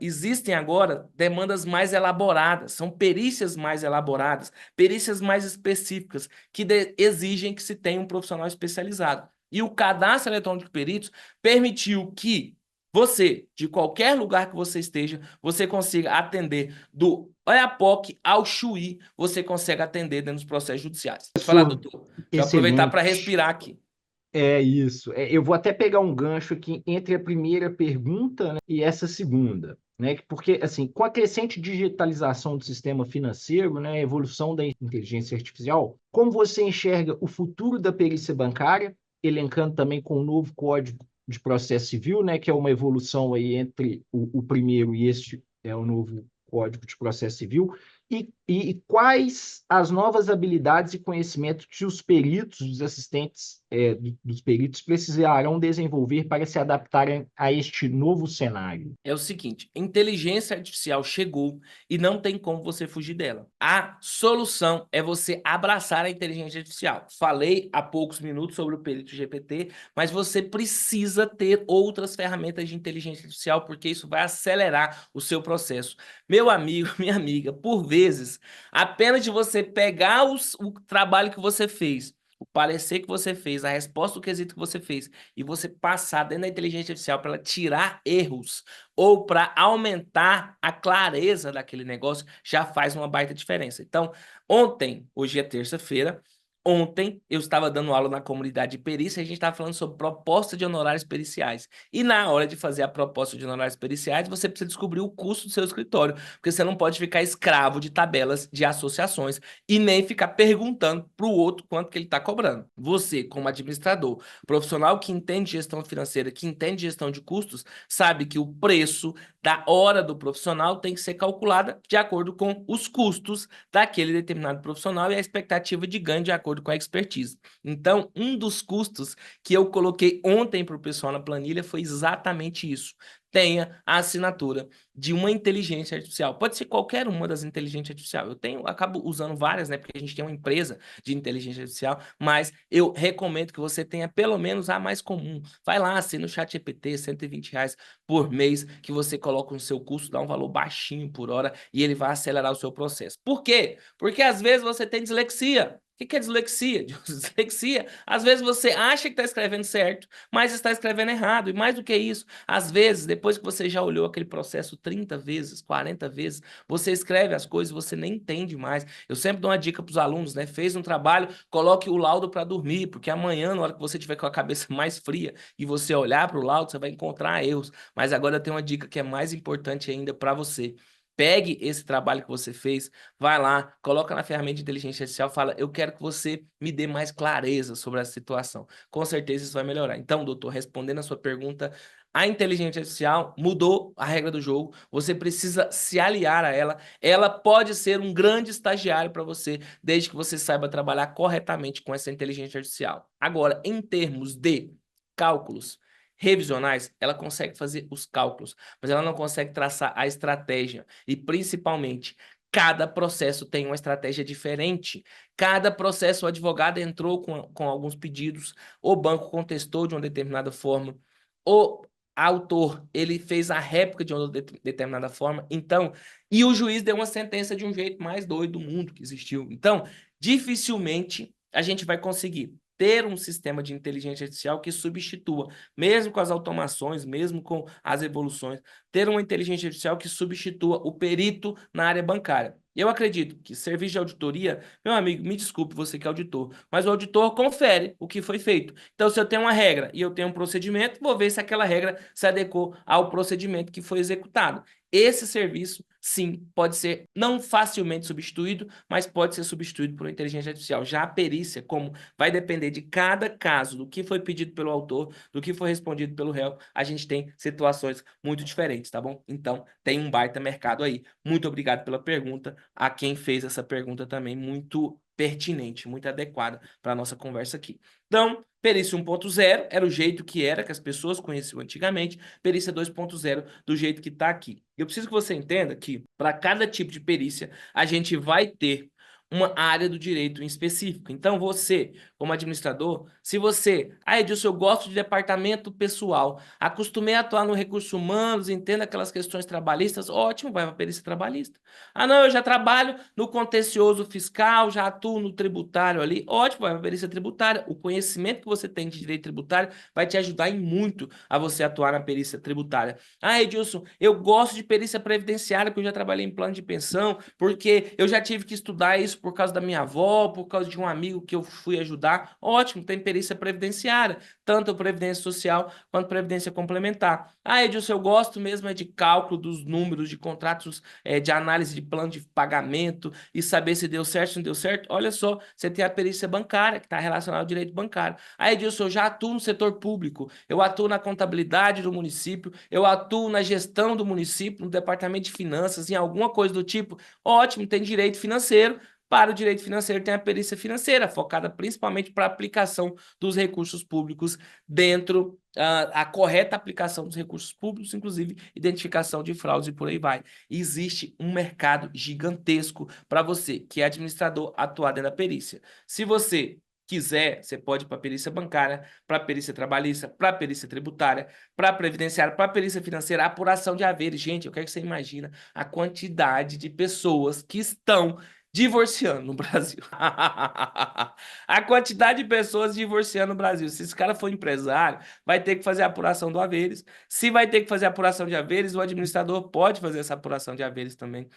Speaker 2: Existem agora demandas mais elaboradas, são perícias mais elaboradas, perícias mais específicas, que exigem que se tenha um profissional especializado. E o cadastro eletrônico de peritos permitiu que você, de qualquer lugar que você esteja, você consiga atender do Oiapoque ao Chuí, você consegue atender dentro dos processos judiciais. Pode falar,
Speaker 1: Isso,
Speaker 2: doutor. Deixa eu aproveitar para
Speaker 1: excelente.
Speaker 2: respirar aqui.
Speaker 1: É isso. Eu vou até pegar um gancho aqui entre a primeira pergunta, né, e essa segunda, né? Porque, assim, com a crescente digitalização do sistema financeiro, né, a evolução da inteligência artificial, como você enxerga o futuro da perícia bancária, elencando também com o novo Código de Processo Civil, né, que é uma evolução aí entre o primeiro e este é o novo Código de Processo Civil, e quais as novas habilidades e conhecimentos que os peritos, os assistentes dos peritos precisarão desenvolver para se adaptarem a este novo cenário?
Speaker 2: É o seguinte, inteligência artificial chegou e não tem como você fugir dela. A solução é você abraçar a inteligência artificial. Falei há poucos minutos sobre o perito GPT, mas você precisa ter outras ferramentas de inteligência artificial, porque isso vai acelerar o seu processo. Meu amigo, minha amiga, por vezes, apenas de você pegar o trabalho que você fez, o parecer que você fez, a resposta do quesito que você fez, e você passar dentro da inteligência artificial para ela tirar erros ou para aumentar a clareza daquele negócio, já faz uma baita diferença. Então, hoje é terça-feira, Ontem eu estava dando aula na comunidade de perícia e a gente estava falando sobre proposta de honorários periciais. E na hora de fazer a proposta de honorários periciais, você precisa descobrir o custo do seu escritório, porque você não pode ficar escravo de tabelas de associações e nem ficar perguntando para o outro quanto que ele está cobrando. Você, como administrador, profissional que entende gestão financeira, que entende gestão de custos, sabe que o preço da hora do profissional tem que ser calculada de acordo com os custos daquele determinado profissional e a expectativa de ganho de acordo com a expertise. Então, um dos custos que eu coloquei ontem para o pessoal na planilha foi exatamente isso. Tenha a assinatura de uma inteligência artificial. Pode ser qualquer uma das inteligências artificiais. Acabo usando várias, né? Porque a gente tem uma empresa de inteligência artificial, mas eu recomendo que você tenha pelo menos a mais comum. Vai lá, assina o ChatGPT, R$ 120 por mês, que você coloca no seu custo, dá um valor baixinho por hora e ele vai acelerar o seu processo. Por quê? Porque às vezes você tem dislexia. O que é dislexia? Dislexia, às vezes você acha que está escrevendo certo, mas está escrevendo errado. E mais do que isso, às vezes, depois que você já olhou aquele processo 30 vezes, 40 vezes, você escreve as coisas e você nem entende mais. Eu sempre dou uma dica para os alunos, né? Fez um trabalho, coloque o laudo para dormir, porque amanhã, na hora que você tiver com a cabeça mais fria e você olhar para o laudo, você vai encontrar erros. Mas agora eu tenho uma dica que é mais importante ainda para você. Pegue esse trabalho que você fez, vai lá, coloca na ferramenta de inteligência artificial, fala, eu quero que você me dê mais clareza sobre a situação. Com certeza isso vai melhorar. Então, doutor, respondendo a sua pergunta, a inteligência artificial mudou a regra do jogo, você precisa se aliar a ela, ela pode ser um grande estagiário para você, desde que você saiba trabalhar corretamente com essa inteligência artificial. Agora, em termos de cálculos revisionais, ela consegue fazer os cálculos, mas ela não consegue traçar a estratégia. E, principalmente, cada processo tem uma estratégia diferente. Cada processo, o advogado entrou com alguns pedidos, o banco contestou de uma determinada forma, o autor, ele fez a réplica de uma determinada forma, então, e o juiz deu uma sentença de um jeito mais doido do mundo que existiu. Então, dificilmente a gente vai conseguir ter um sistema de inteligência artificial que substitua, mesmo com as automações, mesmo com as evoluções, ter uma inteligência artificial que substitua o perito na área bancária. Eu acredito que serviço de auditoria, meu amigo, me desculpe você que é auditor, mas o auditor confere o que foi feito. Então, se eu tenho uma regra e eu tenho um procedimento, vou ver se aquela regra se adequou ao procedimento que foi executado. Esse serviço, sim, pode ser não facilmente substituído, mas pode ser substituído por uma inteligência artificial. Já a perícia, como vai depender de cada caso, do que foi pedido pelo autor, do que foi respondido pelo réu, a gente tem situações muito diferentes, tá bom? Então, tem um baita mercado aí. Muito obrigado pela pergunta. A quem fez essa pergunta também, muito pertinente, muito adequada para a nossa conversa aqui. Então, perícia 1.0 era o jeito que era, que as pessoas conheciam antigamente, perícia 2.0 do jeito que está aqui. Eu preciso que você entenda que, para cada tipo de perícia, a gente vai ter uma área do direito em específico. Então, você, como administrador, se você... Ah, Edilson, eu gosto de departamento pessoal, acostumei a atuar no recursos humanos, entendo aquelas questões trabalhistas, ótimo, vai para a perícia trabalhista. Ah, não, eu já trabalho no contencioso fiscal, já atuo no tributário ali, ótimo, vai para a perícia tributária. O conhecimento que você tem de direito tributário vai te ajudar em muito a você atuar na perícia tributária. Ah, Edilson, eu gosto de perícia previdenciária, porque eu já trabalhei em plano de pensão, porque eu já tive que estudar isso por causa da minha avó, por causa de um amigo que eu fui ajudar. Ótimo, tem perícia previdenciária, tanto previdência social quanto previdência complementar. Ah, Edilson, eu gosto mesmo de cálculo dos números de contratos, de análise de plano de pagamento e saber se deu certo ou não deu certo. Olha só, você tem a perícia bancária, que está relacionada ao direito bancário. Ah, Edilson, eu já atuo no setor público, eu atuo na contabilidade do município, eu atuo na gestão do município, no departamento de finanças, em alguma coisa do tipo. Ótimo, tem direito financeiro. Para o direito financeiro tem a perícia financeira, focada principalmente para a aplicação dos recursos públicos dentro, a correta aplicação dos recursos públicos, inclusive identificação de fraudes e por aí vai. Existe um mercado gigantesco para você, que é administrador, atuar dentro da perícia. Se você quiser, você pode ir para a perícia bancária, para a perícia trabalhista, para a perícia tributária, para a previdenciária, para a perícia financeira, apuração de haveres. Gente, eu quero que você imagine a quantidade de pessoas que estão divorciando no Brasil. A quantidade de pessoas divorciando no Brasil. Se esse cara for empresário, vai ter que fazer a apuração do haveres. Se vai ter que fazer a apuração de haveres, o administrador pode fazer essa apuração de haveres também.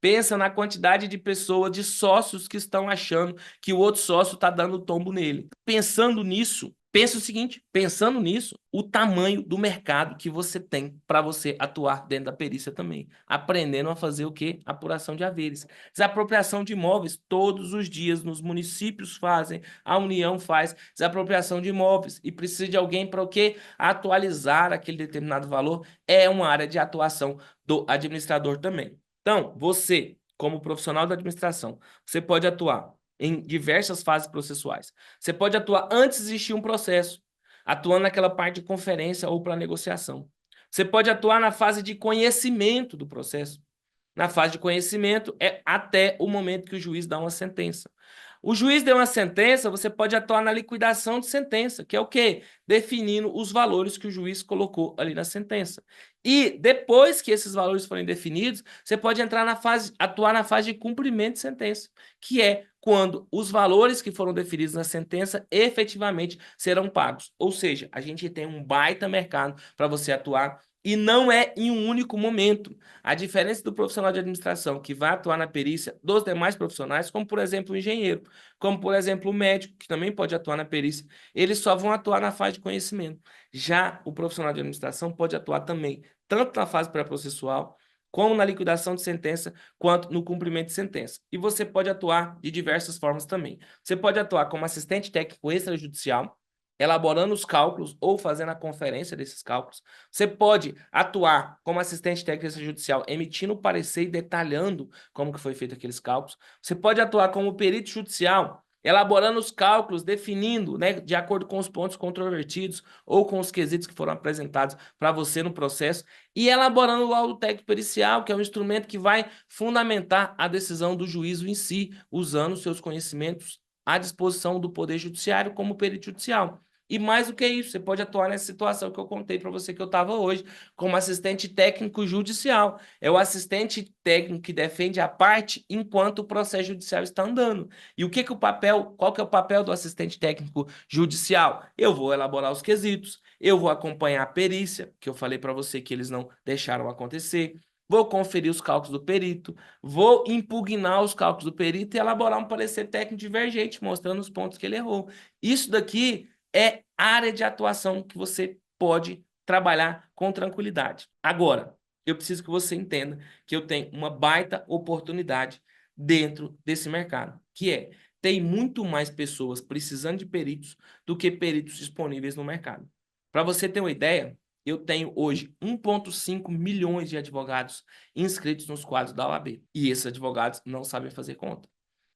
Speaker 2: Pensa na quantidade de pessoas, de sócios que estão achando que o outro sócio está dando tombo nele. Pensando nisso, pensa o seguinte, pensando nisso, o tamanho do mercado que você tem para você atuar dentro da perícia também. Aprendendo a fazer o quê? Apuração de haveres. Desapropriação de imóveis, todos os dias nos municípios fazem, a União faz desapropriação de imóveis e precisa de alguém para o quê? Atualizar aquele determinado valor. É uma área de atuação do administrador também. Então, você, como profissional da administração, você pode atuar em diversas fases processuais. Você pode atuar antes de existir um processo, atuando naquela parte de conferência ou para negociação. Você pode atuar na fase de conhecimento do processo. Na fase de conhecimento é até o momento que o juiz dá uma sentença. O juiz deu uma sentença, você pode atuar na liquidação de sentença, que é o quê? Definindo os valores que o juiz colocou ali na sentença. E depois que esses valores forem definidos, você pode entrar atuar na fase de cumprimento de sentença, que é quando os valores que foram definidos na sentença efetivamente serão pagos. Ou seja, a gente tem um baita mercado para você atuar e não é em um único momento. A diferença do profissional de administração que vai atuar na perícia dos demais profissionais, como por exemplo o engenheiro, como por exemplo o médico, que também pode atuar na perícia, eles só vão atuar na fase de conhecimento. Já o profissional de administração pode atuar também, tanto na fase pré-processual, como na liquidação de sentença, quanto no cumprimento de sentença. E você pode atuar de diversas formas também. Você pode atuar como assistente técnico extrajudicial, elaborando os cálculos ou fazendo a conferência desses cálculos. Você pode atuar como assistente técnico extrajudicial, emitindo o parecer e detalhando como que foi feito aqueles cálculos. Você pode atuar como perito judicial, elaborando os cálculos, definindo, né, de acordo com os pontos controvertidos ou com os quesitos que foram apresentados para você no processo, e elaborando o laudo técnico pericial, que é um instrumento que vai fundamentar a decisão do juízo em si, usando seus conhecimentos à disposição do Poder Judiciário como perito judicial. E mais do que isso, você pode atuar nessa situação que eu contei para você que eu estava hoje, como assistente técnico judicial. É o assistente técnico que defende a parte enquanto o processo judicial está andando. E qual que é o papel do assistente técnico judicial? Eu vou elaborar os quesitos, eu vou acompanhar a perícia, que eu falei para você que eles não deixaram acontecer, vou conferir os cálculos do perito, vou impugnar os cálculos do perito e elaborar um parecer técnico divergente, mostrando os pontos que ele errou. Isso daqui é área de atuação que você pode trabalhar com tranquilidade. Agora, eu preciso que você entenda que eu tenho uma baita oportunidade dentro desse mercado, que é, tem muito mais pessoas precisando de peritos do que peritos disponíveis no mercado. Para você ter uma ideia, eu tenho hoje 1,5 milhões de advogados inscritos nos quadros da OAB. E esses advogados não sabem fazer conta.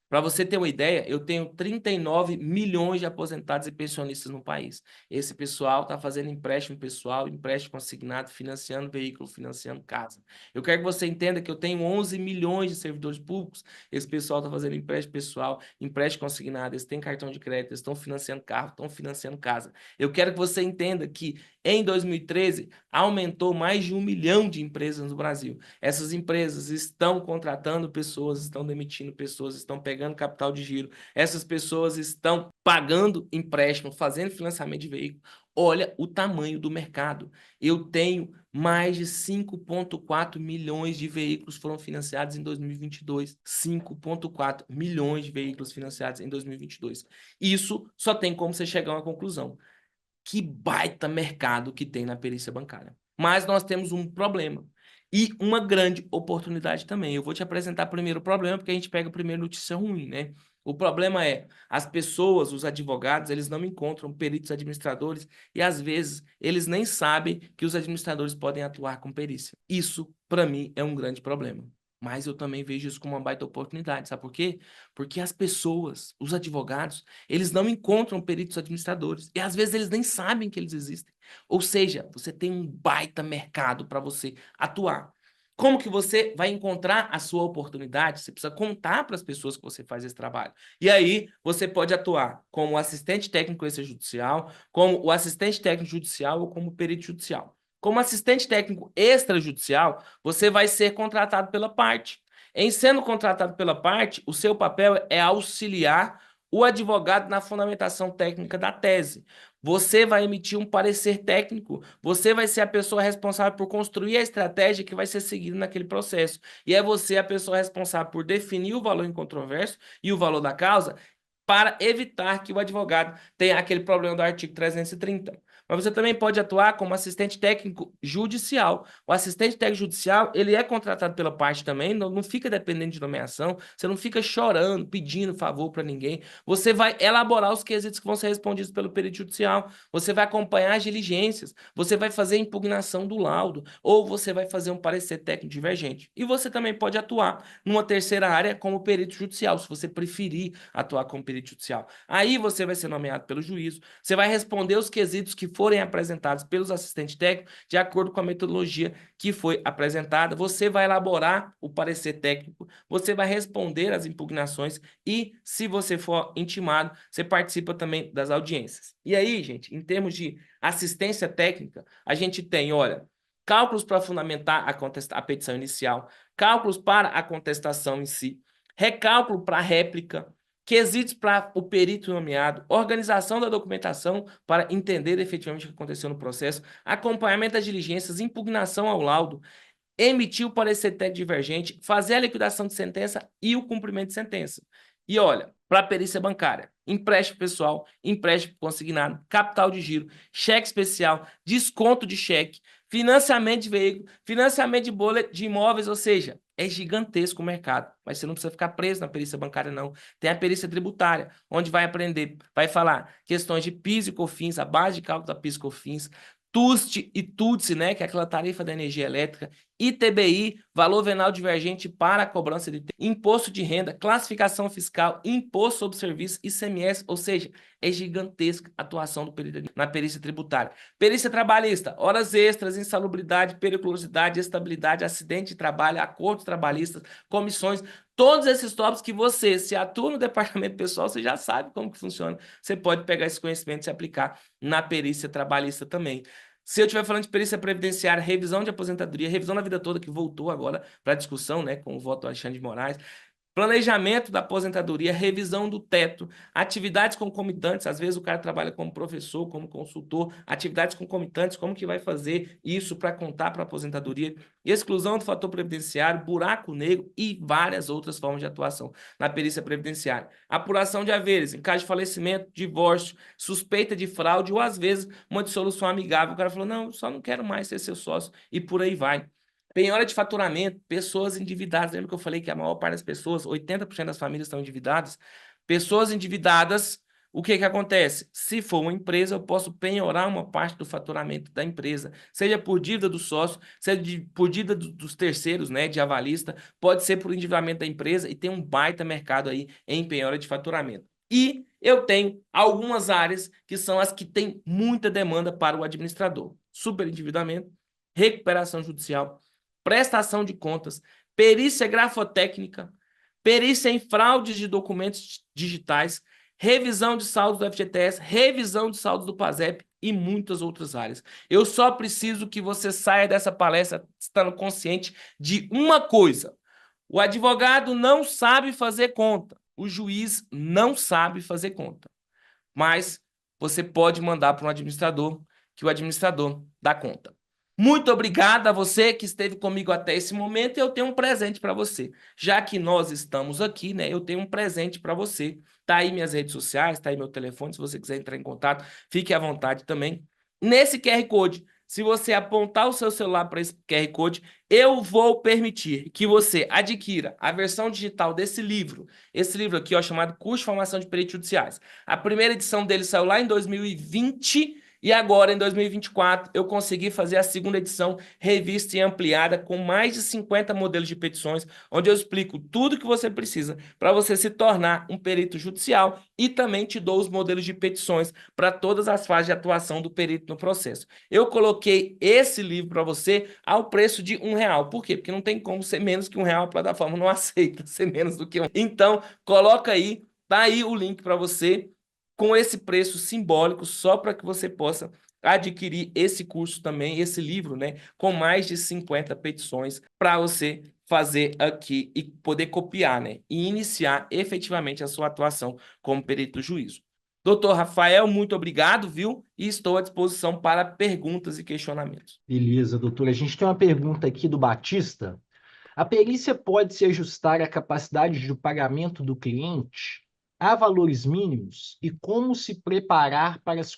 Speaker 2: Para você ter uma ideia, eu tenho 39 milhões de aposentados e pensionistas no país. Esse pessoal está fazendo empréstimo pessoal, empréstimo consignado, financiando veículo, financiando casa. Eu quero que você entenda que eu tenho 11 milhões de servidores públicos. Esse pessoal está fazendo empréstimo pessoal, empréstimo consignado, eles têm cartão de crédito, eles estão financiando carro, estão financiando casa. Eu quero que você entenda que em 2013 aumentou mais de 1 milhão de empresas no Brasil. Essas empresas estão contratando pessoas, estão demitindo pessoas, estão pegando capital de giro. Essas pessoas estão pagando empréstimo, fazendo financiamento de veículo. Olha o tamanho do mercado. Eu tenho mais de 5,4 milhões de veículos foram financiados em 2022. 5,4 milhões de veículos financiados em 2022. Isso só tem como você chegar a uma conclusão. Que baita mercado que tem na perícia bancária. Mas nós temos um problema e uma grande oportunidade também. Eu vou te apresentar primeiro o problema, porque a gente pega primeiro notícia ruim, né? O problema é, as pessoas, os advogados, eles não encontram peritos administradores e, às vezes, eles nem sabem que os administradores podem atuar com perícia. Isso, para mim, é um grande problema. Mas eu também vejo isso como uma baita oportunidade. Sabe por quê? Porque as pessoas, os advogados, eles não encontram peritos administradores. E às vezes eles nem sabem que eles existem. Ou seja, você tem um baita mercado para você atuar. Como que você vai encontrar a sua oportunidade? Você precisa contar para as pessoas que você faz esse trabalho. E aí, você pode atuar como assistente técnico extrajudicial, como o assistente técnico judicial ou como perito judicial. Como assistente técnico extrajudicial, você vai ser contratado pela parte. Em sendo contratado pela parte, o seu papel é auxiliar o advogado na fundamentação técnica da tese. você vai emitir um parecer técnico, você vai ser a pessoa responsável por construir a estratégia que vai ser seguida naquele processo. E é você a pessoa responsável por definir o valor incontroverso e o valor da causa para evitar que o advogado tenha aquele problema do artigo 330. Mas você também pode atuar como assistente técnico judicial. O assistente técnico judicial, ele é contratado pela parte também, não fica dependendo de nomeação, você não fica chorando, pedindo favor para ninguém. Você vai elaborar os quesitos que vão ser respondidos pelo perito judicial, você vai acompanhar as diligências, você vai fazer a impugnação do laudo, ou você vai fazer um parecer técnico divergente. E você também pode atuar numa terceira área como perito judicial, se você preferir atuar como perito judicial. Aí você vai ser nomeado pelo juízo, você vai responder os quesitos que forem apresentados pelos assistentes técnicos de acordo com a metodologia que foi apresentada, você vai elaborar o parecer técnico, você vai responder às impugnações e, se você for intimado, você participa também das audiências. E aí, gente, em termos de assistência técnica, a gente tem, olha, cálculos para fundamentar a petição inicial, cálculos para a contestação em si, recálculo para a réplica, quesitos para o perito nomeado, organização da documentação para entender efetivamente o que aconteceu no processo, acompanhamento das diligências, impugnação ao laudo, emitir o parecer técnico divergente, fazer a liquidação de sentença e o cumprimento de sentença. E olha, para a perícia bancária, empréstimo pessoal, empréstimo consignado, capital de giro, cheque especial, desconto de cheque, financiamento de veículo, financiamento de boleto de imóveis, ou seja, é gigantesco o mercado, mas você não precisa ficar preso na perícia bancária, não. Tem a perícia tributária, onde vai aprender, vai falar questões de PIS e COFINS, a base de cálculo da PIS e COFINS, TUST e TUDS, né, que é aquela tarifa da energia elétrica, ITBI, valor venal divergente para a cobrança de imposto de renda, classificação fiscal, imposto sobre serviço, ICMS, ou seja, é gigantesca a atuação do perito na perícia tributária. Perícia trabalhista, horas extras, insalubridade, periculosidade, estabilidade, acidente de trabalho, acordos trabalhistas, comissões, todos esses tópicos que você, se atua no departamento pessoal, você já sabe como que funciona. Você pode pegar esse conhecimento e se aplicar na perícia trabalhista também. Se eu estiver falando de perícia previdenciária, revisão de aposentadoria, revisão da vida toda, que voltou agora para discussão, né, com o voto do Alexandre de Moraes, planejamento da aposentadoria, revisão do teto, atividades concomitantes, às vezes o cara trabalha como professor, como consultor, atividades concomitantes, como que vai fazer isso para contar para a aposentadoria, exclusão do fator previdenciário, buraco negro e várias outras formas de atuação na perícia previdenciária. Apuração de haveres, em caso de falecimento, divórcio, suspeita de fraude ou, às vezes, uma dissolução amigável. O cara falou, não, só não quero mais ser seu sócio e por aí vai. Penhora de faturamento, pessoas endividadas. Lembra que eu falei que a maior parte das pessoas, 80% das famílias estão endividadas? Pessoas endividadas, o que que acontece? Se for uma empresa, eu posso penhorar uma parte do faturamento da empresa, seja por dívida do sócio, seja por dívida dos terceiros, né, de avalista, pode ser por endividamento da empresa e tem um baita mercado aí em penhora de faturamento. E eu tenho algumas áreas que são as que têm muita demanda para o administrador. Superendividamento, recuperação judicial, prestação de contas, perícia grafotécnica, perícia em fraudes de documentos digitais, revisão de saldos do FGTS, revisão de saldos do PASEP e muitas outras áreas. Eu só preciso que você saia dessa palestra estando consciente de uma coisa: o advogado não sabe fazer conta, o juiz não sabe fazer conta, mas você pode mandar para um administrador, que o administrador dá conta. Muito obrigado a você que esteve comigo até esse momento e eu tenho um presente para você. Já que nós estamos aqui, né, eu tenho um presente para você. Tá aí minhas redes sociais, tá aí meu telefone, se você quiser entrar em contato, fique à vontade também. Nesse QR Code, se você apontar o seu celular para esse QR Code, eu vou permitir que você adquira a versão digital desse livro. Esse livro aqui, ó, chamado Curso de Formação de Peritos Judiciais. A primeira edição dele saiu lá em 2020 e agora, em 2024, eu consegui fazer a segunda edição, revista e ampliada, com mais de 50 modelos de petições, onde eu explico tudo que você precisa para você se tornar um perito judicial e também te dou os modelos de petições para todas as fases de atuação do perito no processo. Eu coloquei esse livro para você ao preço de R$1. Por quê? Porque não tem como ser menos que R$1, a plataforma não aceita ser menos do que R$1. Então, coloca aí, tá aí o link para você, com esse preço simbólico, só para que você possa adquirir esse curso também, esse livro, né, com mais de 50 petições para você fazer aqui e poder copiar, né, e iniciar efetivamente a sua atuação como perito do juízo. Doutor Rafael, muito obrigado, viu? E estou à disposição para perguntas e questionamentos.
Speaker 1: Beleza, doutor. A gente tem uma pergunta aqui do Batista. A perícia pode se ajustar à capacidade de pagamento do cliente? Há valores mínimos? E como se preparar para as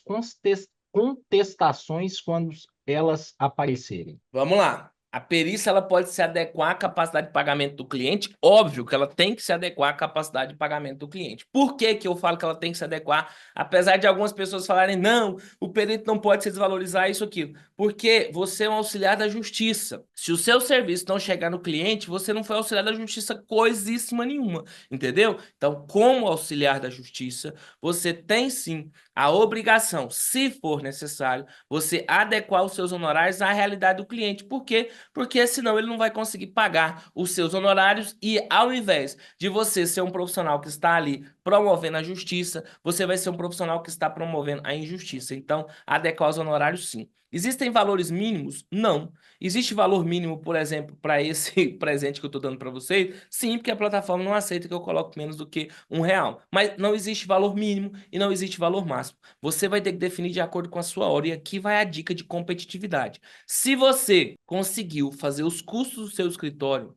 Speaker 1: contestações quando elas aparecerem?
Speaker 2: Vamos lá. A perícia ela pode se adequar à capacidade de pagamento do cliente. Óbvio que ela tem que se adequar à capacidade de pagamento do cliente. Por que que eu falo que ela tem que se adequar? Apesar de algumas pessoas falarem, não, o perito não pode se desvalorizar, isso, aquilo. Porque você é um auxiliar da justiça. Se o seu serviço não chegar no cliente, você não foi auxiliar da justiça coisíssima nenhuma, entendeu? Então, como auxiliar da justiça, você tem sim a obrigação, se for necessário, você adequar os seus honorários à realidade do cliente. Por quê? Porque senão ele não vai conseguir pagar os seus honorários e ao invés de você ser um profissional que está ali promovendo a justiça, você vai ser um profissional que está promovendo a injustiça. Então, adequar os honorários sim. Existem valores mínimos? Não. Existe valor mínimo, por exemplo, para esse presente que eu estou dando para vocês? Sim, porque a plataforma não aceita que eu coloque menos do que R$ 1. Mas não existe valor mínimo e não existe valor máximo. Você vai ter que definir de acordo com a sua hora. E aqui vai a dica de competitividade. Se você conseguiu fazer os custos do seu escritório,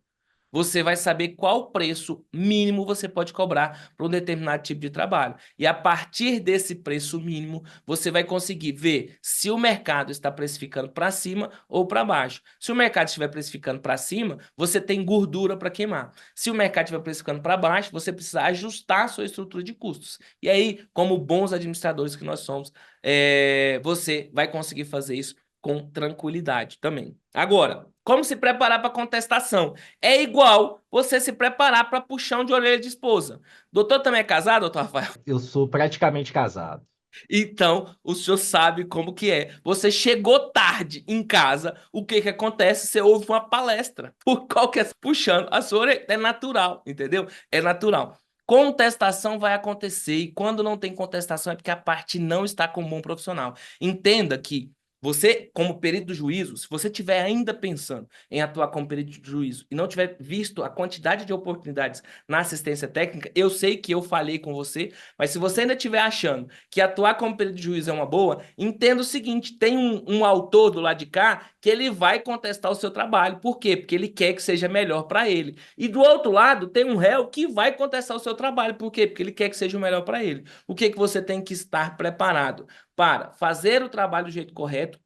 Speaker 2: você vai saber qual preço mínimo você pode cobrar para um determinado tipo de trabalho. E a partir desse preço mínimo, você vai conseguir ver se o mercado está precificando para cima ou para baixo. Se o mercado estiver precificando para cima, você tem gordura para queimar. Se o mercado estiver precificando para baixo, você precisa ajustar a sua estrutura de custos. E aí, como bons administradores que nós somos, você vai conseguir fazer isso com tranquilidade também. Agora, como se preparar para contestação? É igual você se preparar para puxão de orelha de esposa. Doutor também é casado, doutor Rafael?
Speaker 1: Eu sou praticamente casado.
Speaker 2: Então, o senhor sabe como que é. Você chegou tarde em casa, o que que acontece? Você ouve uma palestra. Por qualquer puxando a sua orelha. É natural, entendeu? É natural. Contestação vai acontecer e quando não tem contestação é porque a parte não está com um bom profissional. Entenda que você, como perito do juízo, se você estiver ainda pensando em atuar como perito de juízo e não tiver visto a quantidade de oportunidades na assistência técnica, eu sei que eu falei com você, mas se você ainda estiver achando que atuar como perito de juízo é uma boa, entenda o seguinte, tem um autor do lado de cá que ele vai contestar o seu trabalho. Por quê? Porque ele quer que seja melhor para ele. E do outro lado, tem um réu que vai contestar o seu trabalho. Por quê? Porque ele quer que seja o melhor para ele. O que que você tem que estar preparado? Para fazer o trabalho do jeito correto,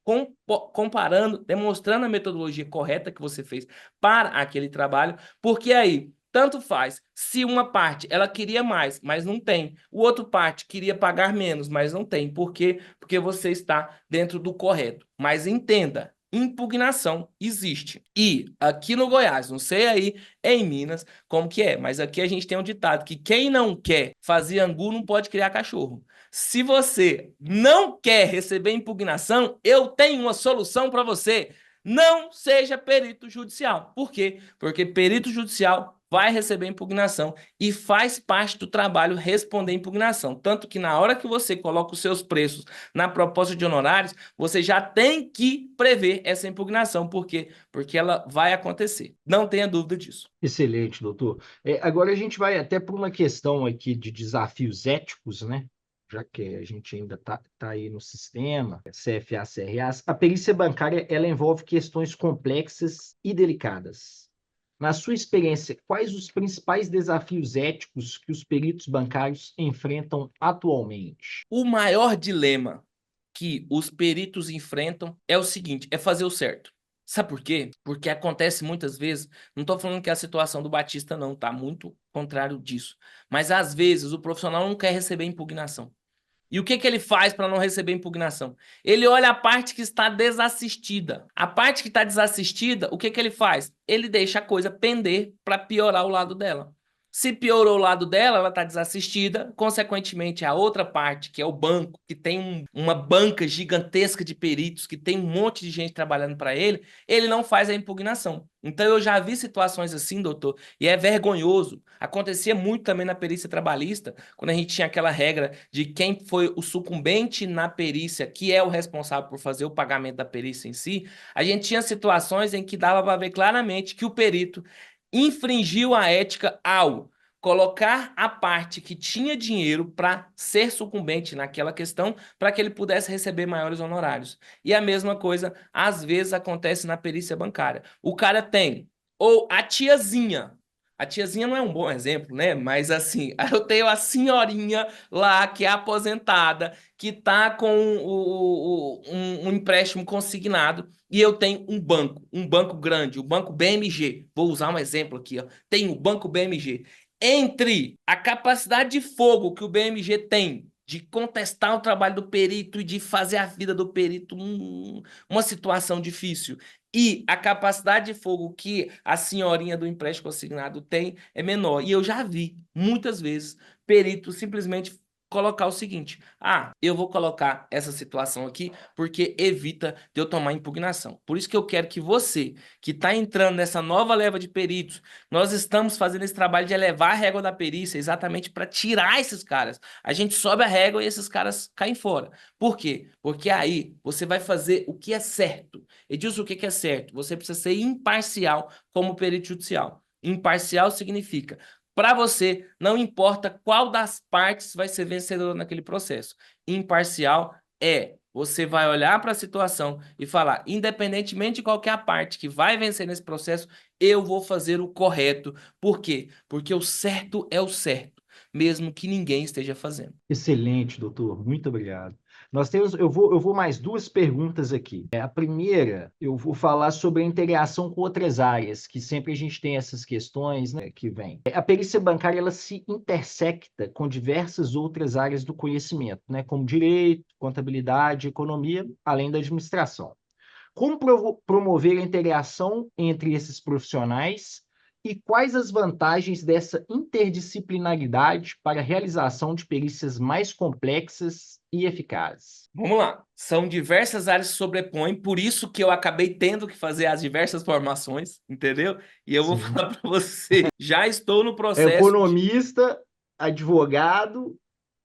Speaker 2: comparando, demonstrando a metodologia correta que você fez para aquele trabalho, porque aí tanto faz. Se uma parte ela queria mais, mas não tem, o outro parte queria pagar menos, mas não tem. Por quê? Porque você está dentro do correto. Mas entenda, impugnação existe. E aqui no Goiás, não sei aí em Minas como que é, mas aqui a gente tem um ditado que quem não quer fazer angu não pode criar cachorro. Se você não quer receber impugnação, eu tenho uma solução para você. Não seja perito judicial. Por quê? Porque perito judicial vai receber impugnação e faz parte do trabalho responder impugnação. Tanto que na hora que você coloca os seus preços na proposta de honorários, você já tem que prever essa impugnação. Por quê? Porque ela vai acontecer. Não tenha dúvida disso.
Speaker 1: Excelente, doutor. Agora a gente vai até por uma questão aqui de desafios éticos, né? Já que a gente ainda está aí no sistema, CFA, CRA, a perícia bancária ela envolve questões complexas e delicadas. Na sua experiência, quais os principais desafios éticos que os peritos bancários enfrentam atualmente?
Speaker 2: O maior dilema que os peritos enfrentam é o seguinte, é fazer o certo. Sabe por quê? Porque acontece muitas vezes, não estou falando que é a situação do Batista não, tá? Muito contrário disso. Mas às vezes o profissional não quer receber impugnação. E o que que ele faz para não receber impugnação? Ele olha a parte que está desassistida. A parte que está desassistida, o que que ele faz? Ele deixa a coisa pender para piorar o lado dela. Se piorou o lado dela, ela está desassistida. Consequentemente, a outra parte, que é o banco, que tem uma banca gigantesca de peritos, que tem um monte de gente trabalhando para ele não faz a impugnação. Então, eu já vi situações assim, doutor, e é vergonhoso. Acontecia muito também na perícia trabalhista, quando a gente tinha aquela regra de quem foi o sucumbente na perícia, que é o responsável por fazer o pagamento da perícia em si, a gente tinha situações em que dava para ver claramente que o perito infringiu a ética ao colocar a parte que tinha dinheiro para ser sucumbente naquela questão, para que ele pudesse receber maiores honorários. E a mesma coisa, às vezes, acontece na perícia bancária. O cara tem, ou a tiazinha não é um bom exemplo, né? Mas assim, eu tenho a senhorinha lá que é aposentada, que tá com um empréstimo consignado, e eu tenho um banco grande, o Banco BMG. Vou usar um exemplo aqui, ó. Tem o Banco BMG. Entre a capacidade de fogo que o BMG tem de contestar o trabalho do perito e de fazer a vida do perito uma situação difícil, e a capacidade de fogo que a senhorinha do empréstimo consignado tem é menor. E eu já vi, muitas vezes, perito simplesmente colocar o seguinte: ah, eu vou colocar essa situação aqui porque evita de eu tomar impugnação. Por isso que eu quero que você, que está entrando nessa nova leva de peritos, nós estamos fazendo esse trabalho de elevar a régua da perícia exatamente para tirar esses caras. A gente sobe a régua e esses caras caem fora. Por quê? Porque aí você vai fazer o que é certo. Edilson, o que é certo? Você precisa ser imparcial como perito judicial. Imparcial significa, para você, não importa qual das partes vai ser vencedor naquele processo. Imparcial é você vai olhar para a situação e falar, independentemente de qualquer parte que vai vencer nesse processo, eu vou fazer o correto. Por quê? Porque o certo é o certo, mesmo que ninguém esteja fazendo.
Speaker 1: Excelente, doutor. Muito obrigado. Eu vou mais duas perguntas aqui. A primeira, eu vou falar sobre a integração com outras áreas, que sempre a gente tem essas questões, né, que vem. A perícia bancária, ela se intersecta com diversas outras áreas do conhecimento, né, como direito, contabilidade, economia, além da administração. Como promover a integração entre esses profissionais e quais as vantagens dessa interdisciplinaridade para a realização de perícias mais complexas e eficazes?
Speaker 2: Vamos lá. São diversas áreas que se sobrepõem, por isso que eu acabei tendo que fazer as diversas formações, entendeu? E eu vou
Speaker 1: Sim.
Speaker 2: falar para você, já estou no
Speaker 1: É
Speaker 2: processo
Speaker 1: economista, advogado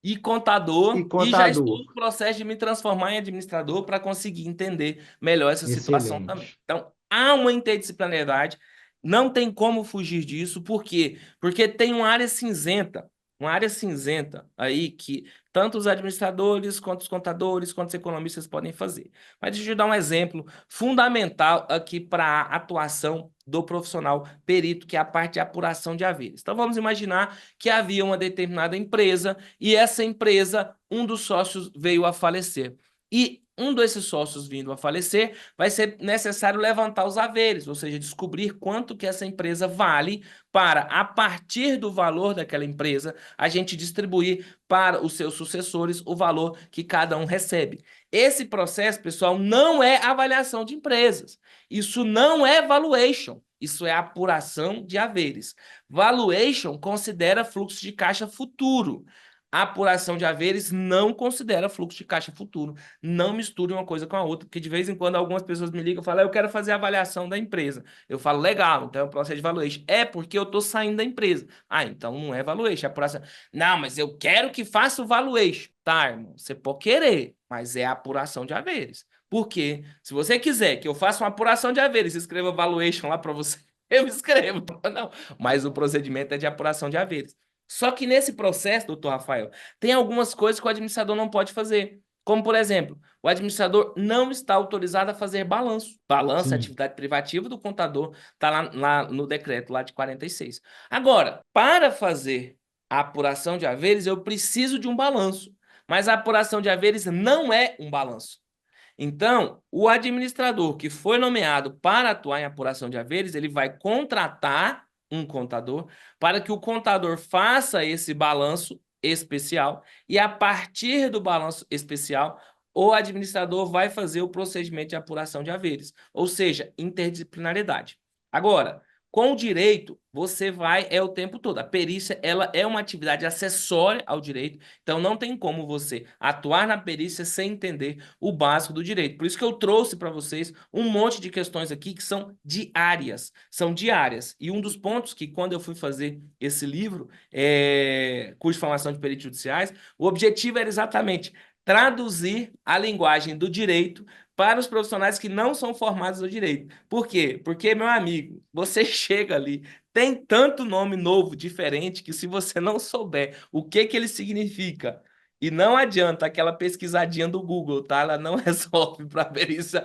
Speaker 2: e
Speaker 1: e
Speaker 2: contador, e já estou
Speaker 1: contador.
Speaker 2: no processo de me transformar em administrador para conseguir entender melhor essa situação também.
Speaker 1: Excelente.
Speaker 2: Então, há uma interdisciplinaridade, não tem como fugir disso, por quê? Porque tem uma área cinzenta aí que tanto os administradores, quanto os contadores, quanto os economistas podem fazer. Mas deixa eu dar um exemplo fundamental aqui para a atuação do profissional perito, que é a parte de apuração de haveres. Então, vamos imaginar que havia uma determinada empresa e essa empresa, um dos sócios veio a falecer. E um desses sócios vindo a falecer, vai ser necessário levantar os haveres, ou seja, descobrir quanto que essa empresa vale para, a partir do valor daquela empresa, a gente distribuir para os seus sucessores o valor que cada um recebe. Esse processo, pessoal, não é avaliação de empresas. Isso não é valuation. Isso é apuração de haveres. Valuation considera fluxo de caixa futuro. A apuração de haveres não considera fluxo de caixa futuro. Não misture uma coisa com a outra, porque de vez em quando algumas pessoas me ligam e falam, eu quero fazer a avaliação da empresa. Eu falo, legal, então é o processo de valuation. É porque eu estou saindo da empresa. Ah, então não é valuation, é apuração. Não, mas eu quero que faça o valuation. Tá, irmão, você pode querer, mas é a apuração de haveres. Porque se você quiser que eu faça uma apuração de haveres e escreva valuation lá para você, eu escrevo. Não, mas o procedimento é de apuração de haveres. Só que nesse processo, doutor Rafael, tem algumas coisas que o administrador não pode fazer. Como, por exemplo, o administrador não está autorizado a fazer balanço. Balanço é
Speaker 1: Sim.
Speaker 2: atividade privativa do contador, está lá no decreto lá de 46. Agora, para fazer a apuração de haveres, eu preciso de um balanço. Mas a apuração de haveres não é um balanço. Então, o administrador que foi nomeado para atuar em apuração de haveres, ele vai contratar um contador para que o contador faça esse balanço especial e, a partir do balanço especial, o administrador vai fazer o procedimento de apuração de haveres, ou seja, interdisciplinaridade. Agora, com o direito, você vai o tempo todo. A perícia, ela é uma atividade acessória ao direito, então não tem como você atuar na perícia sem entender o básico do direito. Por isso que eu trouxe para vocês um monte de questões aqui que são diárias. São diárias. E um dos pontos que, quando eu fui fazer esse livro, curso de formação de peritos judiciais, o objetivo era exatamente traduzir a linguagem do direito para os profissionais que não são formados no direito. Por quê? Porque, meu amigo, você chega ali, Tem tanto nome novo, diferente, que se você não souber o que ele significa, e não adianta aquela pesquisadinha do Google, tá? Ela não resolve para perícia,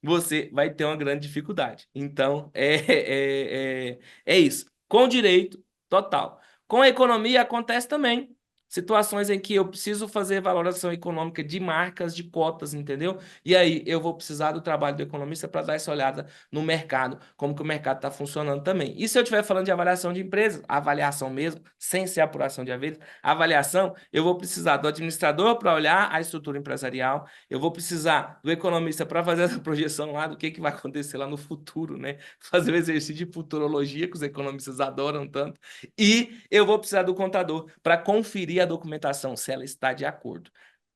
Speaker 2: você vai ter uma grande dificuldade. Então, é isso. Com direito, total. Com a economia acontece também. Situações em que eu preciso fazer valoração econômica de marcas, de cotas, entendeu? E aí eu vou precisar do trabalho do economista para dar essa olhada no mercado, como que o mercado está funcionando também. E se eu estiver falando de avaliação de empresas, avaliação mesmo, sem ser apuração de haveres, avaliação, eu vou precisar do administrador para olhar a estrutura empresarial, eu vou precisar do economista para fazer essa projeção lá do que vai acontecer lá no futuro, né? Fazer o exercício de futurologia, que os economistas adoram tanto, e eu vou precisar do contador para conferir a documentação, se ela está de acordo.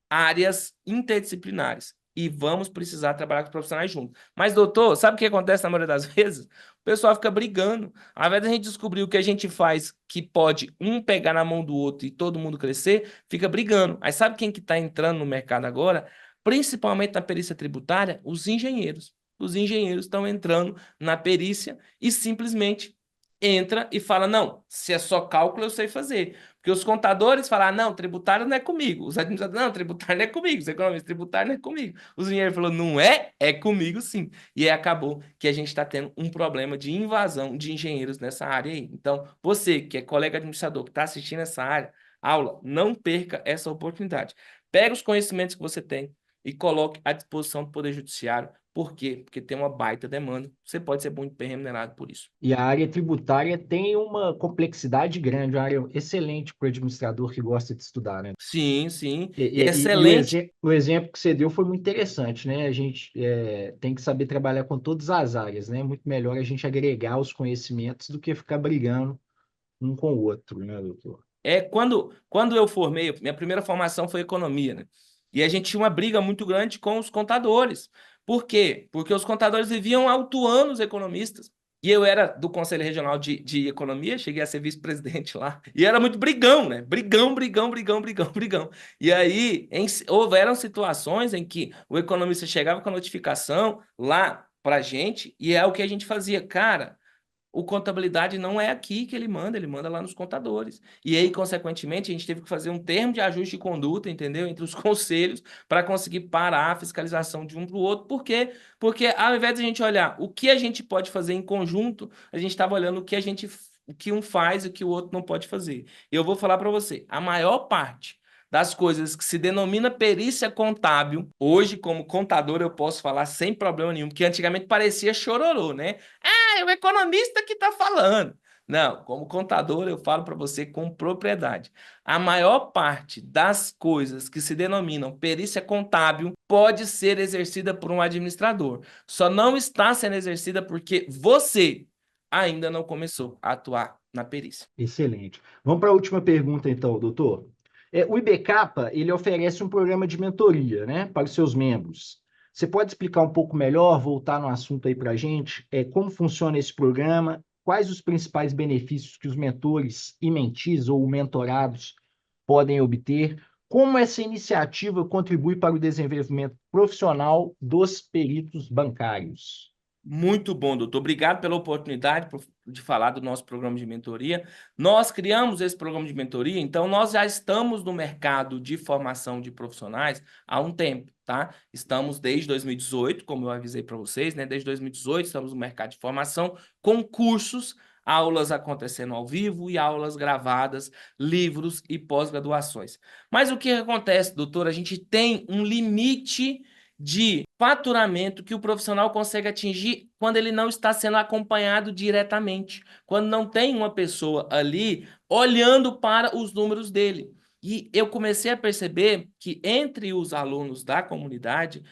Speaker 2: Áreas interdisciplinares. E vamos precisar trabalhar com os profissionais juntos. Mas, doutor, sabe o que acontece na maioria das vezes? O pessoal fica brigando. Ao invés de a gente descobrir o que a gente faz que pode um pegar na mão do outro e todo mundo crescer, fica brigando. Aí sabe quem que está entrando no mercado agora? Principalmente na perícia tributária? Os engenheiros. Os engenheiros estão entrando na perícia e simplesmente entra e fala, não, se é só cálculo eu sei fazer. Porque os contadores falam, não, tributário não é comigo. Os administradores, não, tributário não é comigo. Os economistas, tributário não é comigo. Os engenheiros falaram, não é? É comigo sim. E aí acabou que a gente está tendo um problema de invasão de engenheiros nessa área aí. Então, você que é colega administrador, que está assistindo essa área, aula, não perca essa oportunidade. Pega os conhecimentos que você tem e coloque à disposição do Poder Judiciário. Por quê? Porque tem uma baita demanda. Você pode ser muito bem remunerado por isso.
Speaker 1: E a área tributária tem uma complexidade grande, uma área excelente para o administrador que gosta de estudar, né?
Speaker 2: Sim, sim.
Speaker 1: E
Speaker 2: Excelente.
Speaker 1: o exemplo que você deu foi muito interessante, né? A gente tem que saber trabalhar com todas as áreas, né? Muito melhor a gente agregar os conhecimentos do que ficar brigando um com o outro, né, doutor?
Speaker 2: Quando eu formei, minha primeira formação foi economia, né? E a gente tinha uma briga muito grande com os contadores. Por quê? Porque os contadores viviam autuando os economistas. E eu era do Conselho Regional de Economia, cheguei a ser vice-presidente lá. E era muito brigão, né? Brigão, brigão, brigão, brigão, brigão. E aí, houveram situações em que o economista chegava com a notificação lá pra gente, e é o que a gente fazia. Cara, o contabilidade não é aqui que ele manda lá nos contadores. E aí, consequentemente, a gente teve que fazer um termo de ajuste de conduta, entendeu? Entre os conselhos, para conseguir parar a fiscalização de um para o outro. Por quê? Porque ao invés de a gente olhar o que a gente pode fazer em conjunto, a gente estava olhando o que um faz e o que o outro não pode fazer. E eu vou falar para você, a maior parte das coisas que se denomina perícia contábil, hoje, como contador, eu posso falar sem problema nenhum, porque antigamente parecia chororô, né? É o economista que está falando. Não, como contador, eu falo para você com propriedade. A maior parte das coisas que se denominam perícia contábil pode ser exercida por um administrador. Só não está sendo exercida porque você ainda não começou a atuar na perícia.
Speaker 1: Excelente. Vamos para a última pergunta, então, doutor. O IBCAPA, ele oferece um programa de mentoria, né, para os seus membros. Você pode explicar um pouco melhor, voltar no assunto aí para a gente, como funciona esse programa, quais os principais benefícios que os mentores e mentis ou mentorados podem obter, como essa iniciativa contribui para o desenvolvimento profissional dos peritos bancários?
Speaker 2: Muito bom, doutor. Obrigado pela oportunidade de falar do nosso programa de mentoria. Nós criamos esse programa de mentoria, então nós já estamos no mercado de formação de profissionais há um tempo, tá? Estamos desde 2018, como eu avisei para vocês, né? Desde 2018 estamos no mercado de formação com cursos, aulas acontecendo ao vivo e aulas gravadas, livros e pós-graduações. Mas o que acontece, doutor? A gente tem um limite de faturamento que o profissional consegue atingir quando ele não está sendo acompanhado diretamente, quando não tem uma pessoa ali olhando para os números dele. E eu comecei a perceber que entre os alunos da comunidade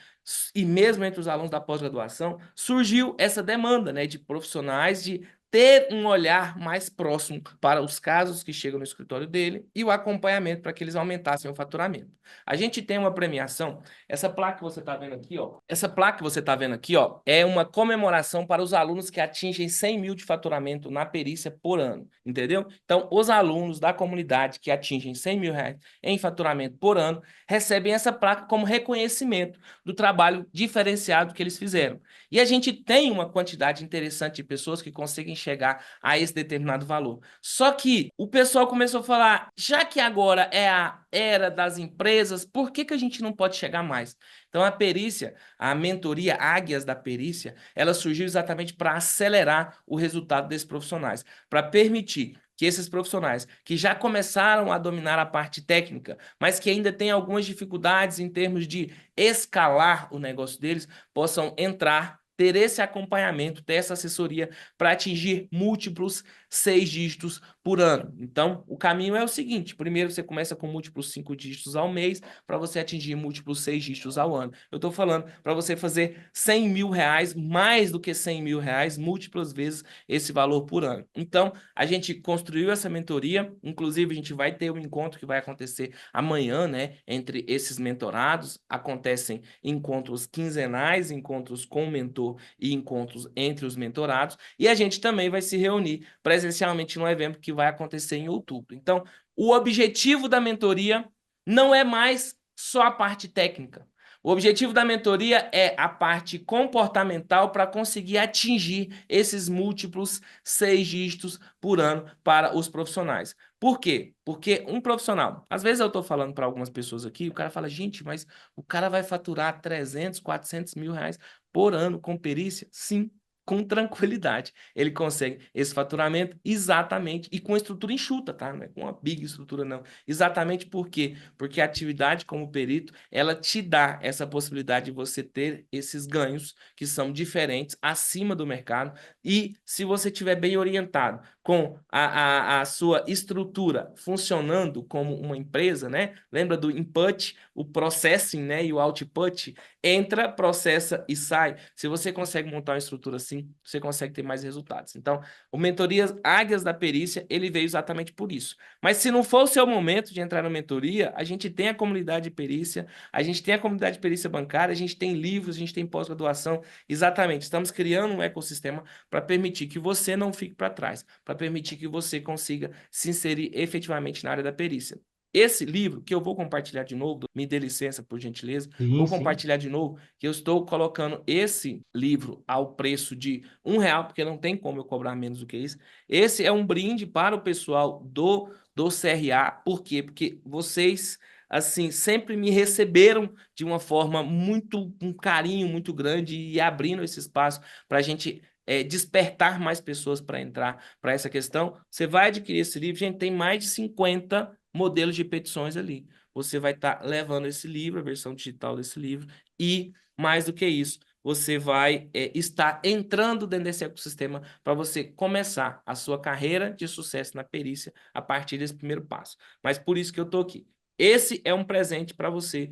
Speaker 2: e mesmo entre os alunos da pós-graduação, surgiu essa demanda, né, de profissionais de ter um olhar mais próximo para os casos que chegam no escritório dele e o acompanhamento para que eles aumentassem o faturamento. A gente tem uma premiação, essa placa que você está vendo aqui, ó, essa placa que você está vendo aqui, ó, é uma comemoração para os alunos que atingem 100 mil de faturamento na perícia por ano, entendeu? Então, os alunos da comunidade que atingem 100 mil reais em faturamento por ano recebem essa placa como reconhecimento do trabalho diferenciado que eles fizeram. E a gente tem uma quantidade interessante de pessoas que conseguem chegar a esse determinado valor. Só que o pessoal começou a falar, já que agora é a era das empresas, por que que a gente não pode chegar mais? Então a perícia, a mentoria Águias da Perícia, ela surgiu exatamente para acelerar o resultado desses profissionais, para permitir que esses profissionais que já começaram a dominar a parte técnica, mas que ainda têm algumas dificuldades em termos de escalar o negócio deles, possam entrar, ter esse acompanhamento, ter essa assessoria para atingir múltiplos 6 dígitos por ano. Então, o caminho é o seguinte, primeiro você começa com múltiplos 5 dígitos ao mês, para você atingir múltiplos 6 dígitos ao ano. Eu estou falando para você fazer 100 mil reais, mais do que 100 mil reais, múltiplas vezes esse valor por ano. Então, a gente construiu essa mentoria, inclusive a gente vai ter um encontro que vai acontecer amanhã, né, entre esses mentorados. Acontecem encontros quinzenais, encontros com o mentor e encontros entre os mentorados, e a gente também vai se reunir presencialmente no evento que vai acontecer em outubro. Então, o objetivo da mentoria não é mais só a parte técnica. O objetivo da mentoria é a parte comportamental para conseguir atingir esses múltiplos 6 dígitos por ano para os profissionais. Por quê? Porque um profissional, às vezes eu estou falando para algumas pessoas aqui, o cara fala, gente, mas o cara vai faturar 300, 400 mil reais por ano com perícia? Sim, com tranquilidade. Ele consegue esse faturamento exatamente e com estrutura enxuta, tá? Não é com uma big estrutura, não. Exatamente por quê? Porque a atividade como perito, ela te dá essa possibilidade de você ter esses ganhos que são diferentes acima do mercado, e se você estiver bem orientado com a sua estrutura funcionando como uma empresa, né? Lembra do input, o processing, né? E o output, entra, processa e sai. Se você consegue montar uma estrutura assim, você consegue ter mais resultados. Então, o Mentorias Águias da Perícia, ele veio exatamente por isso. Mas se não for o seu momento de entrar na mentoria, a gente tem a comunidade de perícia, a gente tem a comunidade de perícia bancária, a gente tem livros, a gente tem pós-graduação. Exatamente, estamos criando um ecossistema para permitir que você não fique para trás, para permitir que você consiga se inserir efetivamente na área da perícia. Esse livro, que eu vou compartilhar de novo, me dê licença, por gentileza,
Speaker 1: Sim,
Speaker 2: vou
Speaker 1: sim.
Speaker 2: compartilhar de novo, que eu estou colocando esse livro ao preço de R$ 1, porque não tem como eu cobrar menos do que isso. Esse é um brinde para o pessoal do CRA. Por quê? Porque vocês, assim, sempre me receberam de uma forma muito, um carinho muito grande, e abrindo esse espaço para a gente despertar mais pessoas para entrar para essa questão. Você vai adquirir esse livro, gente, tem mais de 50 modelos de petições ali. Você vai estar levando esse livro, a versão digital desse livro, e mais do que isso, você vai estar entrando dentro desse ecossistema para você começar a sua carreira de sucesso na perícia a partir desse primeiro passo. Mas por isso que eu estou aqui. Esse é um presente para você